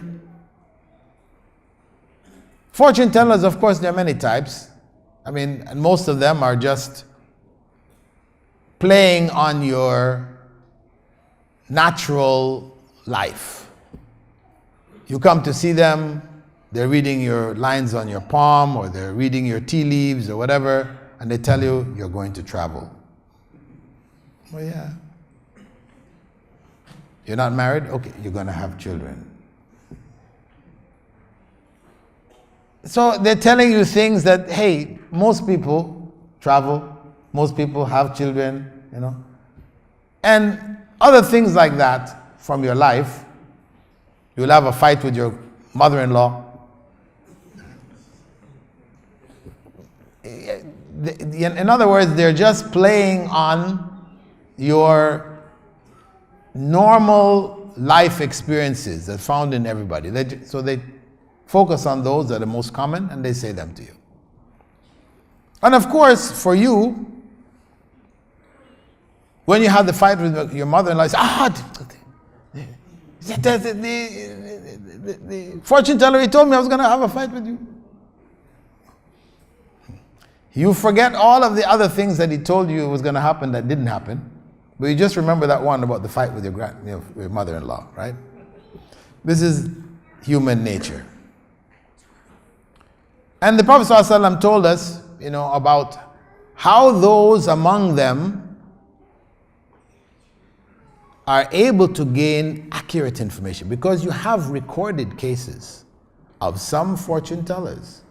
Speaker 1: Fortune tellers, of course, there are many types. And most of them are just playing on your natural life. You come to see them, they're reading your lines on your palm, or they're reading your tea leaves or whatever, and they tell you you're going to travel. Well, yeah. You're not married? Okay, you're going to have children. So they're telling you things that, hey, most people travel, most people have children, and other things like that from your life. You'll have a fight with your mother-in-law. In other words, they're just playing on your normal life experiences that's found in everybody. So they focus on those that are most common and they say them to you. And of course, for you, when you have the fight with your mother-in-law, the fortune teller, he told me I was going to have a fight with you. You forget all of the other things that he told you was going to happen that didn't happen, but you just remember that one about the fight with your mother-in-law, right? This is human nature. And the Prophet ﷺ told us, about how those among them are able to gain accurate information, because you have recorded cases of some fortune tellers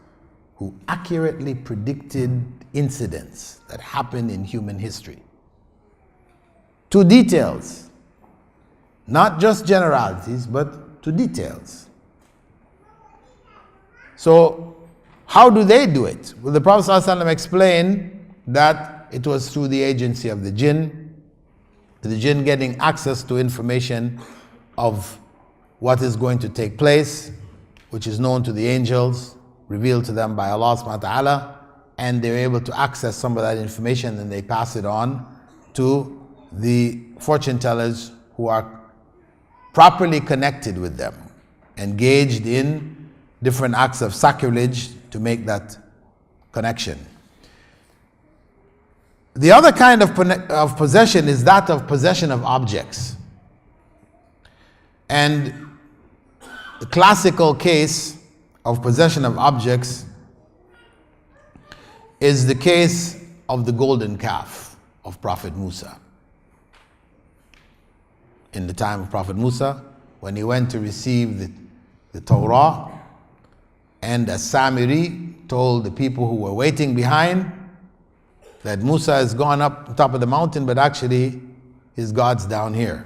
Speaker 1: who accurately predicted incidents that happened in human history to details, not just generalities, but to details. So how do they do it? Well, the Prophet ﷺ explained that it was through the agency of the jinn getting access to information of what is going to take place, which is known to the angels, revealed to them by Allah subhanahu wa ta'ala, and they're able to access some of that information and they pass it on to the fortune tellers who are properly connected with them, engaged in different acts of sacrilege to make that connection. The other kind of possession is that of possession of objects. And the classical case of possession of objects is the case of the golden calf of Prophet Musa. In the time of Prophet Musa, when he went to receive the Torah, and as Samiri told the people who were waiting behind that Musa has gone up on top of the mountain, but actually his God's down here.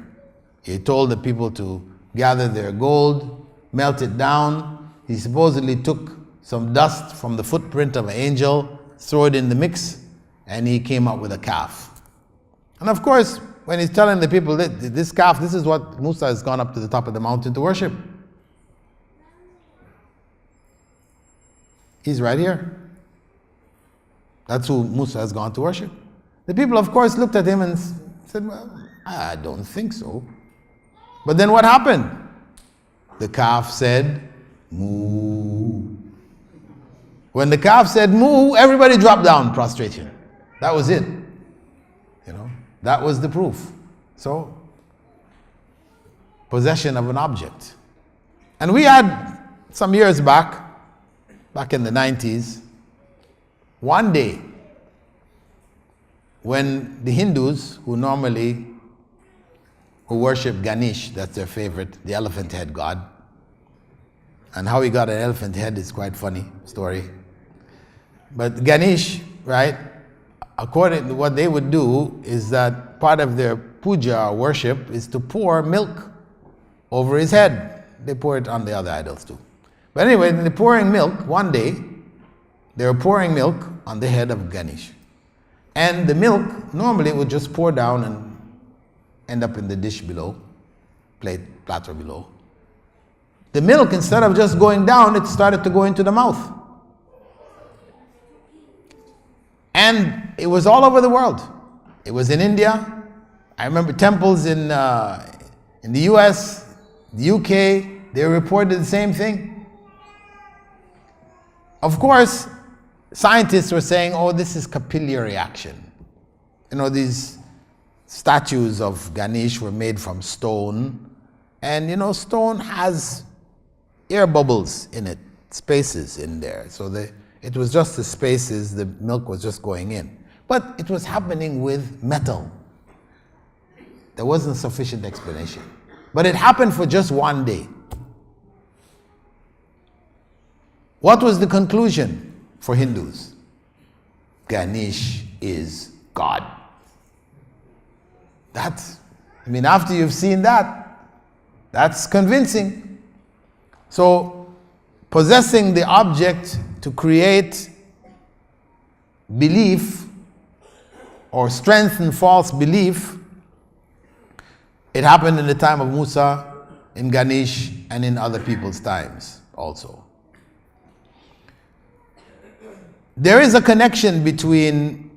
Speaker 1: He told the people to gather their gold, melt it down. He supposedly took some dust from the footprint of an angel, throw it in the mix, and he came up with a calf. And of course, when he's telling the people that this calf, this is what Musa has gone up to the top of the mountain to worship. He's right here. That's who Musa has gone to worship. The people, of course, looked at him and said, well, I don't think so. But then what happened? The calf said, moo. When the calf said moo, everybody dropped down prostration. That was it. That was the proof. So, possession of an object. And we had some years back in the 90s, one day, when the Hindus, who worship Ganesh, that's their favorite, the elephant head god, and how he got an elephant head is quite funny story. But Ganesh, right, according to what they would do, is that part of their puja or worship is to pour milk over his head. They pour it on the other idols too. But anyway, they're pouring milk. One day, they were pouring milk on the head of Ganesh. And the milk, normally, would just pour down and end up in the dish below, platter below. The milk, instead of just going down, it started to go into the mouth. And it was all over the world. It was in India. I remember temples in the US, the UK, they reported the same thing. Of course, scientists were saying, oh, this is capillary action. These statues of Ganesh were made from stone. And, stone has air bubbles in it, spaces in there. So it was just the spaces, the milk was just going in. But it was happening with metal. There wasn't sufficient explanation. But it happened for just one day. What was the conclusion for Hindus? Ganesh is God. After you've seen that, that's convincing. So, possessing the object to create belief or strengthen false belief, it happened in the time of Musa, in Ganesh, and in other people's times also. There is a connection between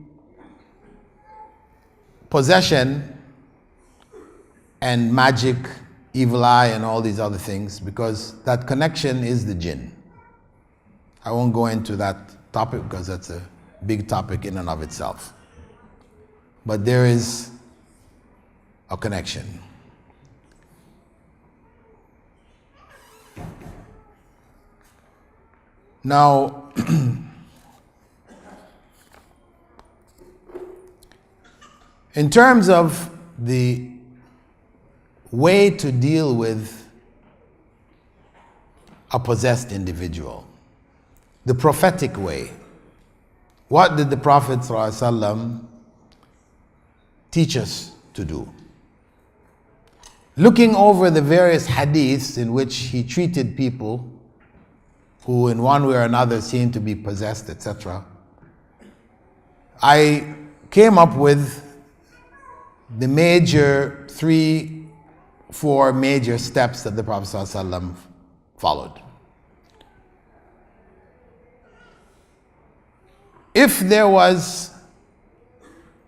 Speaker 1: possession and magic, evil eye, and all these other things, because that connection is the jinn. I won't go into that topic because that's a big topic in and of itself. But there is a connection. Now, in terms of the way to deal with a possessed individual, the prophetic way, what did the Prophet ﷺ teach us to do? Looking over the various hadiths in which he treated people who in one way or another seemed to be possessed, etc., I came up with the major 3-4 major steps that the Prophet ﷺ followed. If there was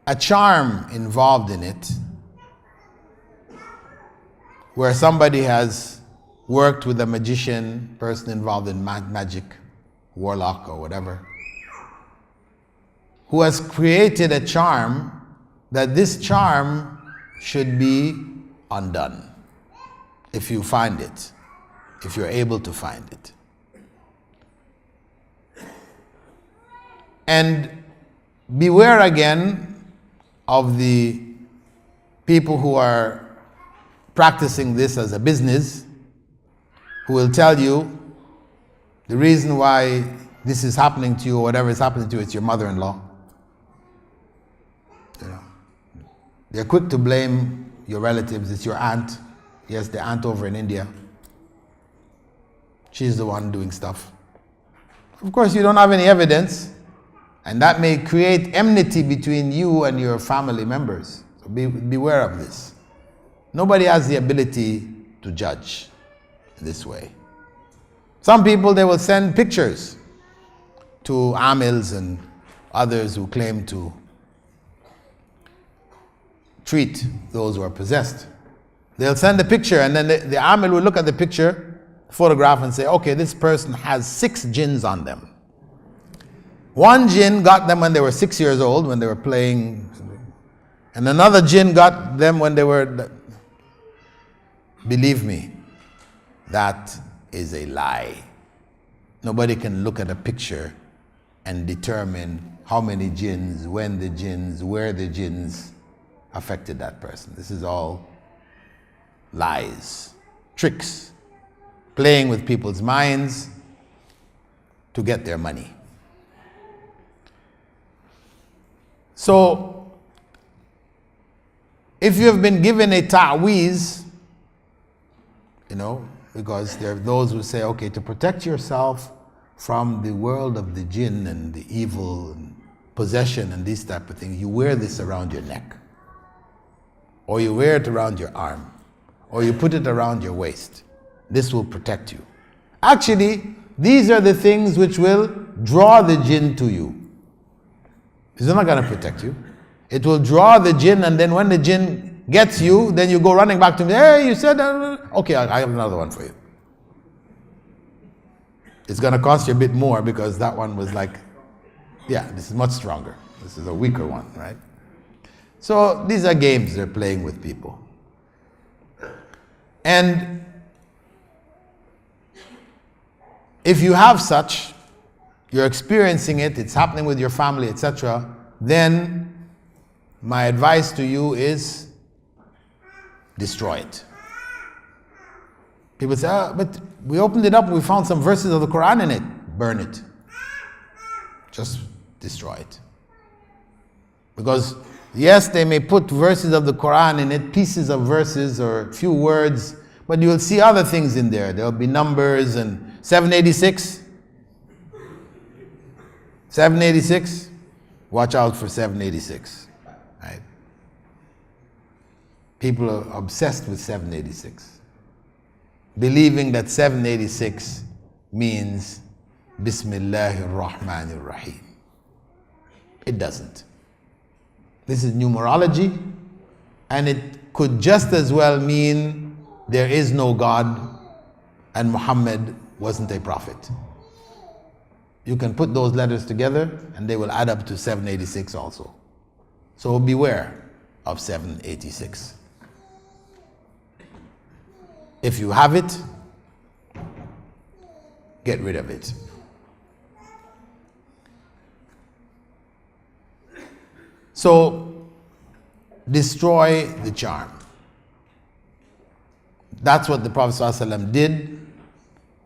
Speaker 1: a charm involved in it, where somebody has worked with a magician, person involved in magic, warlock or whatever, who has created a charm, that this charm should be undone if you find it, if you're able to find it. And beware again of the people who are practicing this as a business, who will tell you the reason why this is happening to you or whatever is happening to you, it's your mother-in-law. They're quick to blame your relatives. It's your aunt. Yes, the aunt over in India. She's the one doing stuff. Of course, you don't have any evidence, and that may create enmity between you and your family members. So beware of this. Nobody has the ability to judge this way. Some people, they will send pictures to amils and others who claim to treat those who are possessed. They'll send a picture, and then the amil will look at the picture, photograph, and say, okay, this person has 6 jinns on them. One jinn got them when they were 6 years old, when they were playing, and another jinn got them when they were... Believe me, that is a lie. Nobody can look at a picture and determine how many jinns, when the jinns, where the jinns affected that person. This is all lies, tricks, playing with people's minds to get their money. So, if you have been given a ta'weez, because there are those who say, okay, to protect yourself from the world of the jinn and the evil and possession and these type of things, you wear this around your neck, or you wear it around your arm, or you put it around your waist. This will protect you. Actually, these are the things which will draw the jinn to you. It's not going to protect you. It will draw the jinn, and then when the jinn gets you, then you go running back to me, hey, you said that. Okay, I have another one for you. It's going to cost you a bit more because that one was like, yeah, this is much stronger. This is a weaker one, right? So these are games they're playing with people. And if you have such, you're experiencing it, it's happening with your family, etc., then my advice to you is destroy it. People say, but we opened it up and we found some verses of the Quran in it. burn it. Just destroy it. Because yes, they may put verses of the Quran in it, pieces of verses or few words, but you'll see other things in there. There'll be numbers and 786. 786. Watch out for 786. Right? People are obsessed with 786, believing that 786 means Bismillahir Rahmanir Rahim. It doesn't. This is numerology, and it could just as well mean there is no God and Muhammad wasn't a prophet. You can put those letters together and they will add up to 786 also. So beware of 786. If you have it, get rid of it. So, destroy the charm. That's what the Prophet ﷺ did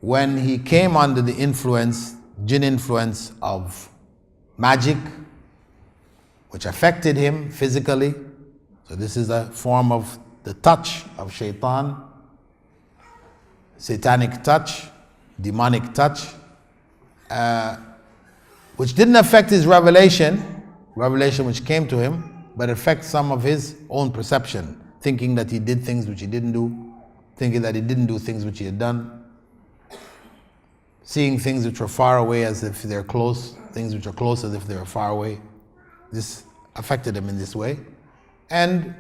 Speaker 1: when he came under the influence, jinn influence of magic, which affected him physically. So this is a form of the touch of shaitan, satanic touch, demonic touch, which didn't affect his revelation which came to him, but affect some of his own perception, thinking that he did things which he didn't do, thinking that he didn't do things which he had done, seeing things which were far away as if they're close, things which are close as if they were far away. This affected him in this way. And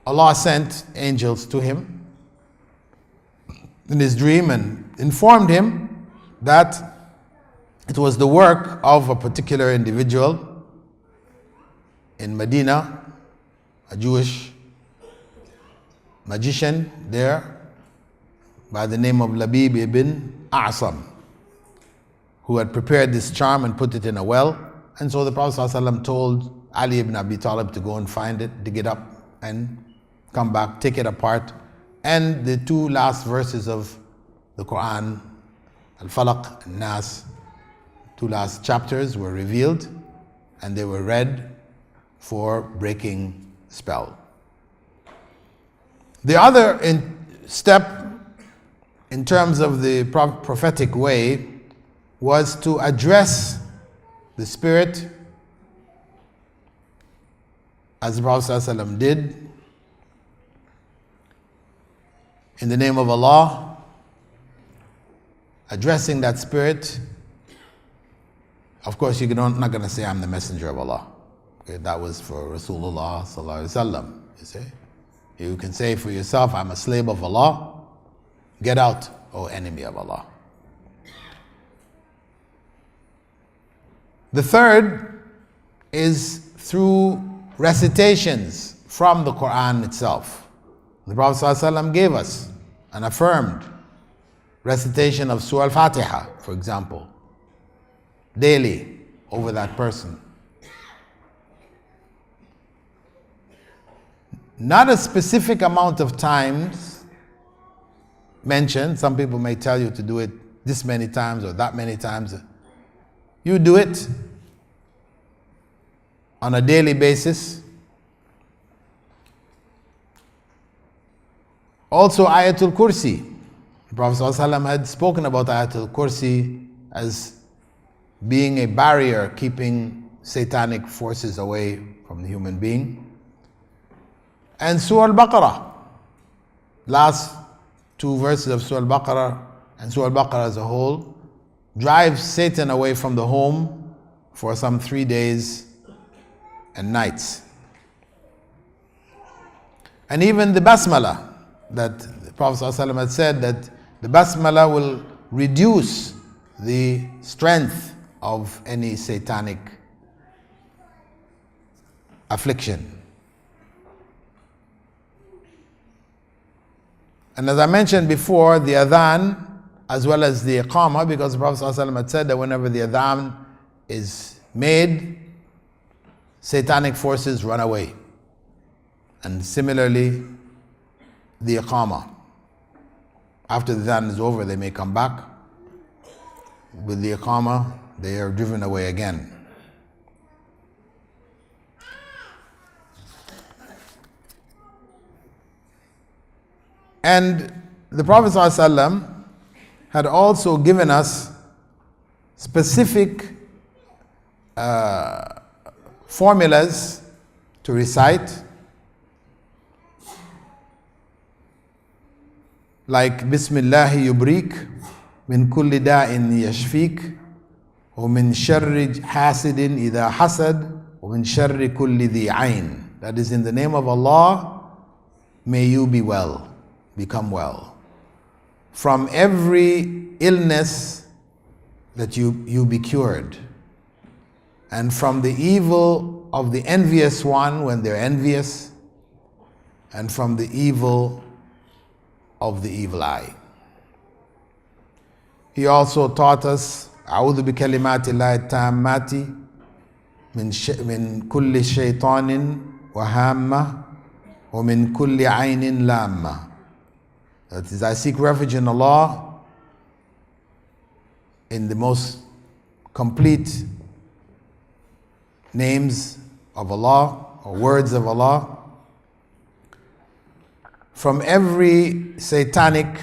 Speaker 1: Allah sent angels to him in his dream and informed him that it was the work of a particular individual in Medina, a Jewish magician there by the name of Labib ibn A'sam, who had prepared this charm and put it in a well. And so the Prophet ﷺ told Ali ibn Abi Talib to go and find it, dig it up and come back, take it apart. And the two last verses of the Quran, Al-Falaq and Nas, two last chapters were revealed and they were read for breaking spell. The other step in terms of the prophetic way was to address the spirit as the Prophet ﷺ did in the name of Allah, addressing that spirit. Of course, you're not going to say, I'm the messenger of Allah. Okay, that was for Rasulullah sallallahu alaihi wasallam. You see, you can say for yourself, I'm a slave of Allah. Get out, O enemy of Allah. The third is through recitations from the Quran itself. The Prophet ﷺ gave us and affirmed recitation of Surah Al-Fatiha, for example, daily over that person. Not a specific amount of times mentioned. Some people may tell you to do it this many times or that many times. You do it on a daily basis. Also, Ayatul Kursi. The Prophet ﷺ had spoken about Ayatul Kursi as being a barrier keeping satanic forces away from the human being. And Surah Al-Baqarah, last two verses of Surah Al-Baqarah and Surah Al-Baqarah as a whole, drives Satan away from the home for some 3 days and nights. And even the Basmala, that the Prophet ﷺ had said that the Basmala will reduce the strength of any satanic affliction. And as I mentioned before, the adhan as well as the iqamah, because the Prophet ﷺ had said that whenever the adhan is made, satanic forces run away. And similarly, the iqamah. After the adhan is over, they may come back. With the iqamah, they are driven away again. And the Prophet ﷺ had also given us specific formulas to recite, like Bismillahi yubrik min kulli da'in yashfik wa min sharri hasidin idha hasad wa min sharri kulli dhi ayn. That is, in the name of Allah, may you be well, become well. From every illness that you be cured. And from the evil of the envious one when they're envious. And from the evil of the evil eye. He also taught us, أعوذ بكلمات الله التامات من كل شيطان وهامة ومن كل عين لامة. That is, I seek refuge in Allah in the most complete names of Allah or words of Allah, from every satanic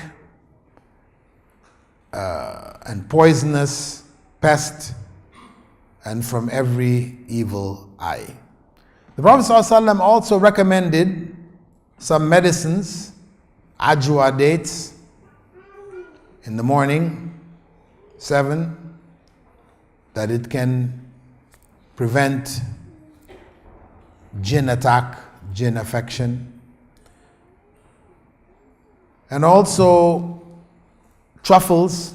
Speaker 1: and poisonous pest, and from every evil eye. The Prophet ﷺ also recommended some medicines, ajwa dates, in the morning, 7, that it can prevent jinn attack, jinn affection. And also truffles.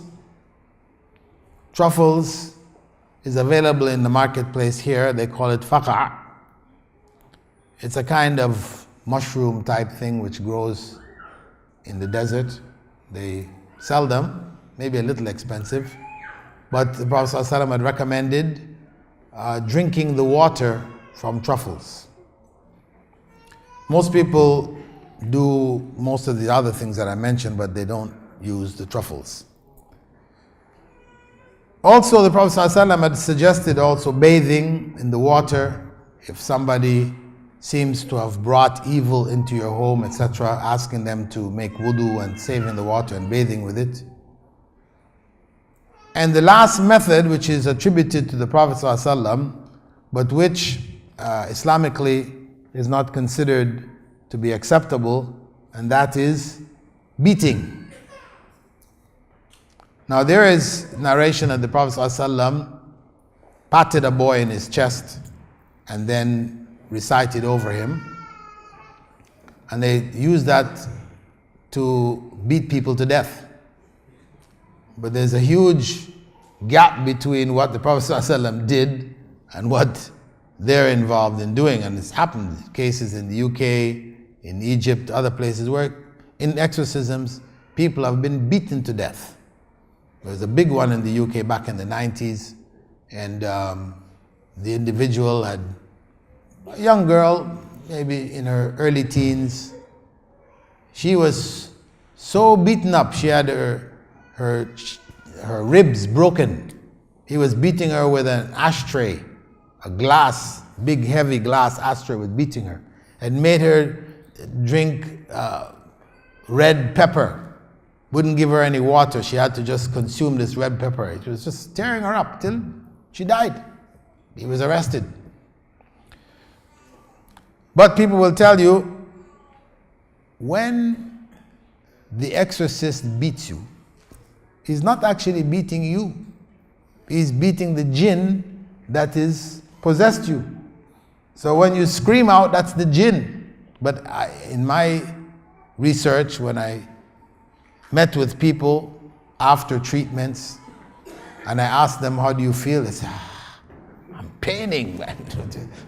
Speaker 1: Truffles is available in the marketplace here. They call it faqa'. It's a kind of mushroom type thing which grows in the desert. They sell them, maybe a little expensive, but the Prophet ﷺ had recommended drinking the water from truffles. Most people do most of the other things that I mentioned, but they don't use the truffles. Also, the Prophet ﷺ had suggested also bathing in the water. If somebody seems to have brought evil into your home, etc., asking them to make wudu and saving the water and bathing with it. And the last method, which is attributed to the Prophet ﷺ, but which Islamically is not considered to be acceptable, and that is beating. Now there is narration that the Prophet ﷺ patted a boy in his chest and then recited over him, and they used that to beat people to death. But there's a huge gap between what the Prophet ﷺ did and what they're involved in doing. And it's happened cases in the UK, in Egypt, other places where in exorcisms people have been beaten to death. There was a big one in the UK back in the 90s, and the individual had a young girl, maybe in her early teens. She was so beaten up, she had her ribs broken. He was beating her with an ashtray, a glass, big heavy glass ashtray, was beating her, and made her drink red pepper. Wouldn't give her any water. She had to just consume this red pepper. It was just tearing her up till she died. He was arrested. But people will tell you, when the exorcist beats you, he's not actually beating you. He's beating the jinn that is possessed you. So when you scream out, that's the jinn. But in my research, when I met with people after treatments, and I asked them, how do you feel? They said, I'm paining, man.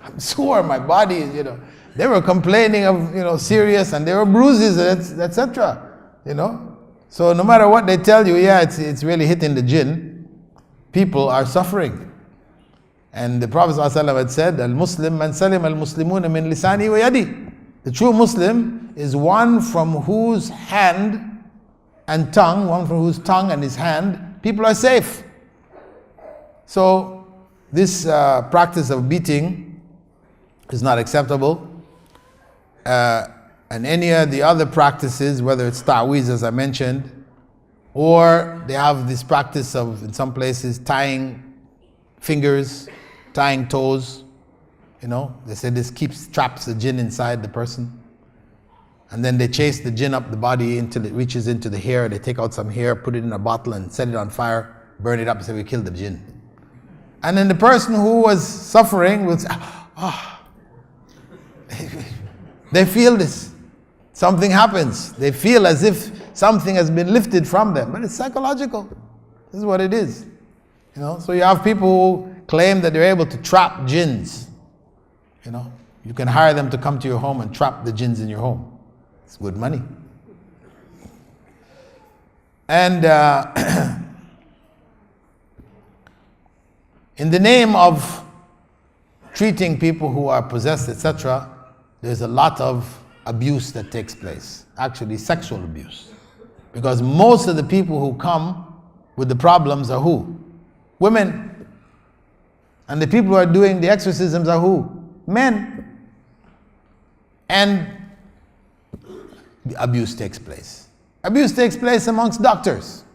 Speaker 1: I'm sore, my body is, They were complaining of, serious, and there were bruises, etc. So no matter what they tell you, it's really hitting the jinn. People are suffering. And the Prophet ﷺ had said, Al-Muslim man salim al-Muslimuna min lisani wa yadi. The true Muslim is one from whose hand and tongue, one from whose tongue and his hand, people are safe. So this practice of beating is not acceptable. And any of the other practices, whether it's ta'weez as I mentioned, or they have this practice of, in some places, tying fingers, tying toes. You know, they say this traps the jinn inside the person. And then they chase the jinn up the body until it reaches into the hair. They take out some hair, put it in a bottle and set it on fire, burn it up and say, we killed the jinn. And then the person who was suffering will say, they feel this. Something happens. They feel as if something has been lifted from them. But it's psychological. This is what it is. You know, so you have people who claim that they're able to trap jinns. You know, you can hire them to come to your home and trap the jinns in your home. It's good money. And in the name of treating people who are possessed, etc., there's a lot of abuse that takes place. Actually, sexual abuse. Because most of the people who come with the problems are who? Women. And the people who are doing the exorcisms are who? Men. And the abuse takes place. Abuse takes place amongst doctors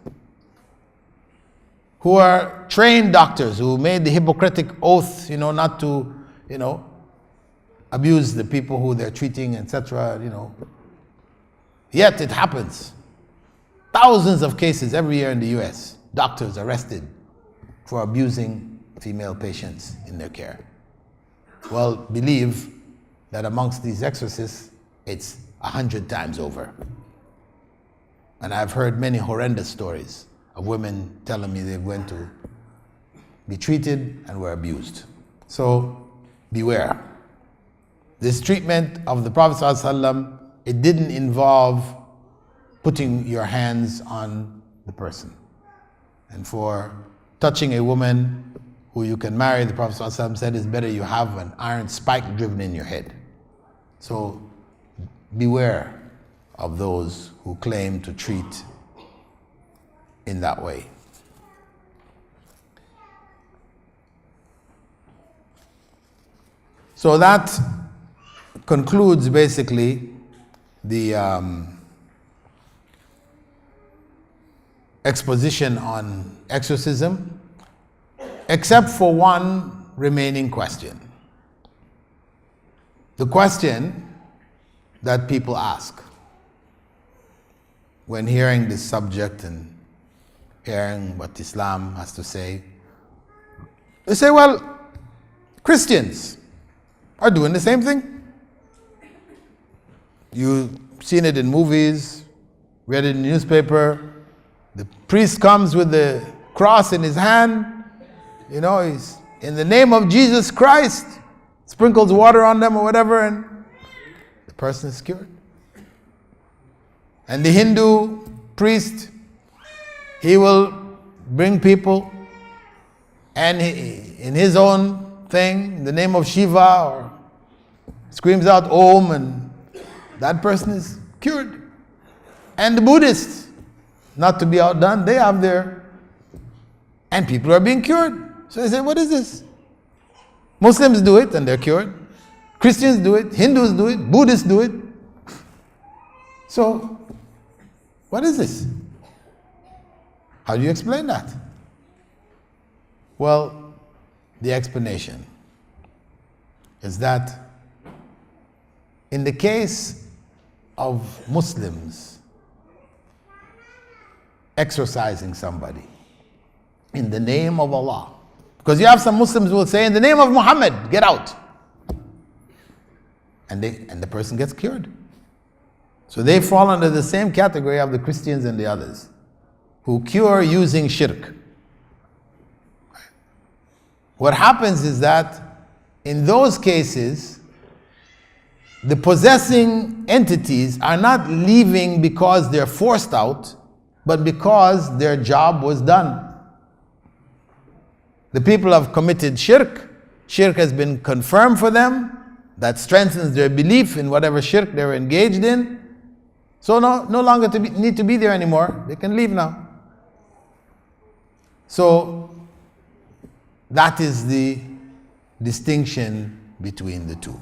Speaker 1: who are trained doctors who made the Hippocratic oath, not to, abuse the people who they're treating, etc., Yet it happens. Thousands of cases every year in the US, doctors arrested for abusing female patients in their care. Well, believe that amongst these exorcists, it's 100 times over. And I've heard many horrendous stories of women telling me they went to be treated and were abused. So beware. This treatment of the Prophet ﷺ, it didn't involve putting your hands on the person. And for touching a woman who you can marry, the Prophet ﷺ said it's better you have an iron spike driven in your head. So beware of those who claim to treat in that way. So that concludes basically the exposition on exorcism, except for one remaining question. The question that people ask when hearing this subject and hearing what Islam has to say, they say, well, Christians are doing the same thing. You've seen it in movies, read it in the newspaper. The priest comes with the cross in his hand. He's in the name of Jesus Christ, sprinkles water on them or whatever, and the person is cured. And the Hindu priest, he will bring people and in his own thing, in the name of Shiva, or screams out Om, and that person is cured. And the Buddhists, not to be outdone, they have their, and people are being cured. So they say, what is this? Muslims do it and they're cured. Christians do it, Hindus do it, Buddhists do it. So, what is this? How do you explain that? Well, the explanation is that in the case of Muslims exorcising somebody in the name of Allah, because you have some Muslims who will say, in the name of Muhammad, get out. And the person gets cured. So they fall under the same category of the Christians and the others who cure using shirk. What happens is that in those cases, the possessing entities are not leaving because they're forced out, but because their job was done. The people have committed shirk. Shirk has been confirmed for them. That strengthens their belief in whatever shirk they're engaged in. So no longer need to be there anymore. They can leave now. So that is the distinction between the two.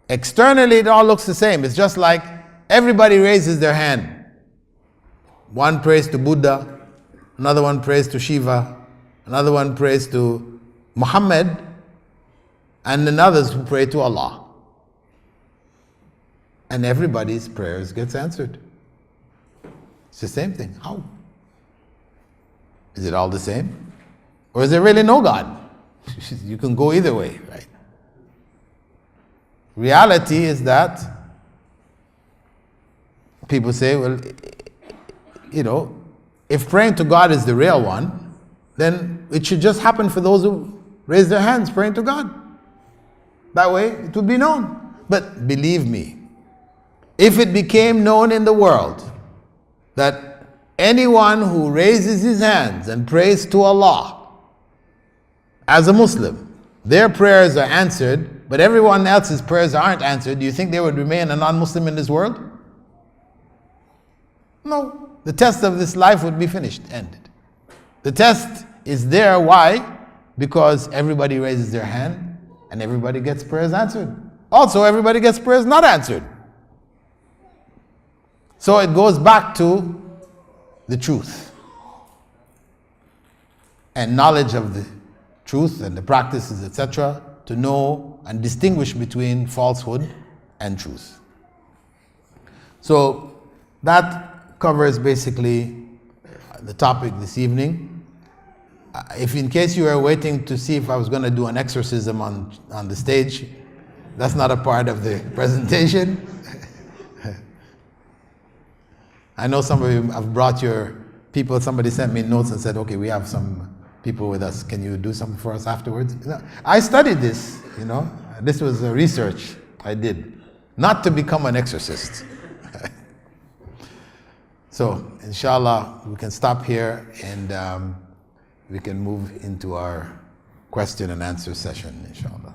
Speaker 1: Externally, it all looks the same. It's just like everybody raises their hand. One prays to Buddha, another one prays to Shiva, another one prays to Muhammad, and then others who pray to Allah. And everybody's prayers gets answered. It's the same thing. How? Is it all the same? Or is there really no God? You can go either way, right? Reality is that people say, well, if praying to God is the real one, then it should just happen for those who raise their hands praying to God. That way it would be known. But believe me, if it became known in the world that anyone who raises his hands and prays to Allah as a Muslim, their prayers are answered, but everyone else's prayers aren't answered, do you think they would remain a non-Muslim in this world? No. The test of this life would be finished, ended. The test is there, why? Because everybody raises their hand and everybody gets prayers answered. Also, everybody gets prayers not answered. So it goes back to the truth and knowledge of the truth and the practices, etc., to know and distinguish between falsehood and truth. So that covers basically the topic this evening. If in case you were waiting to see if I was going to do an exorcism on the stage, that's not a part of the presentation. I know some of you have brought your people. Somebody sent me notes and said, okay, we have some people with us. Can you do something for us afterwards? I studied this, This was a research I did, not to become an exorcist. So, inshallah, we can stop here and we can move into our question and answer session, inshallah.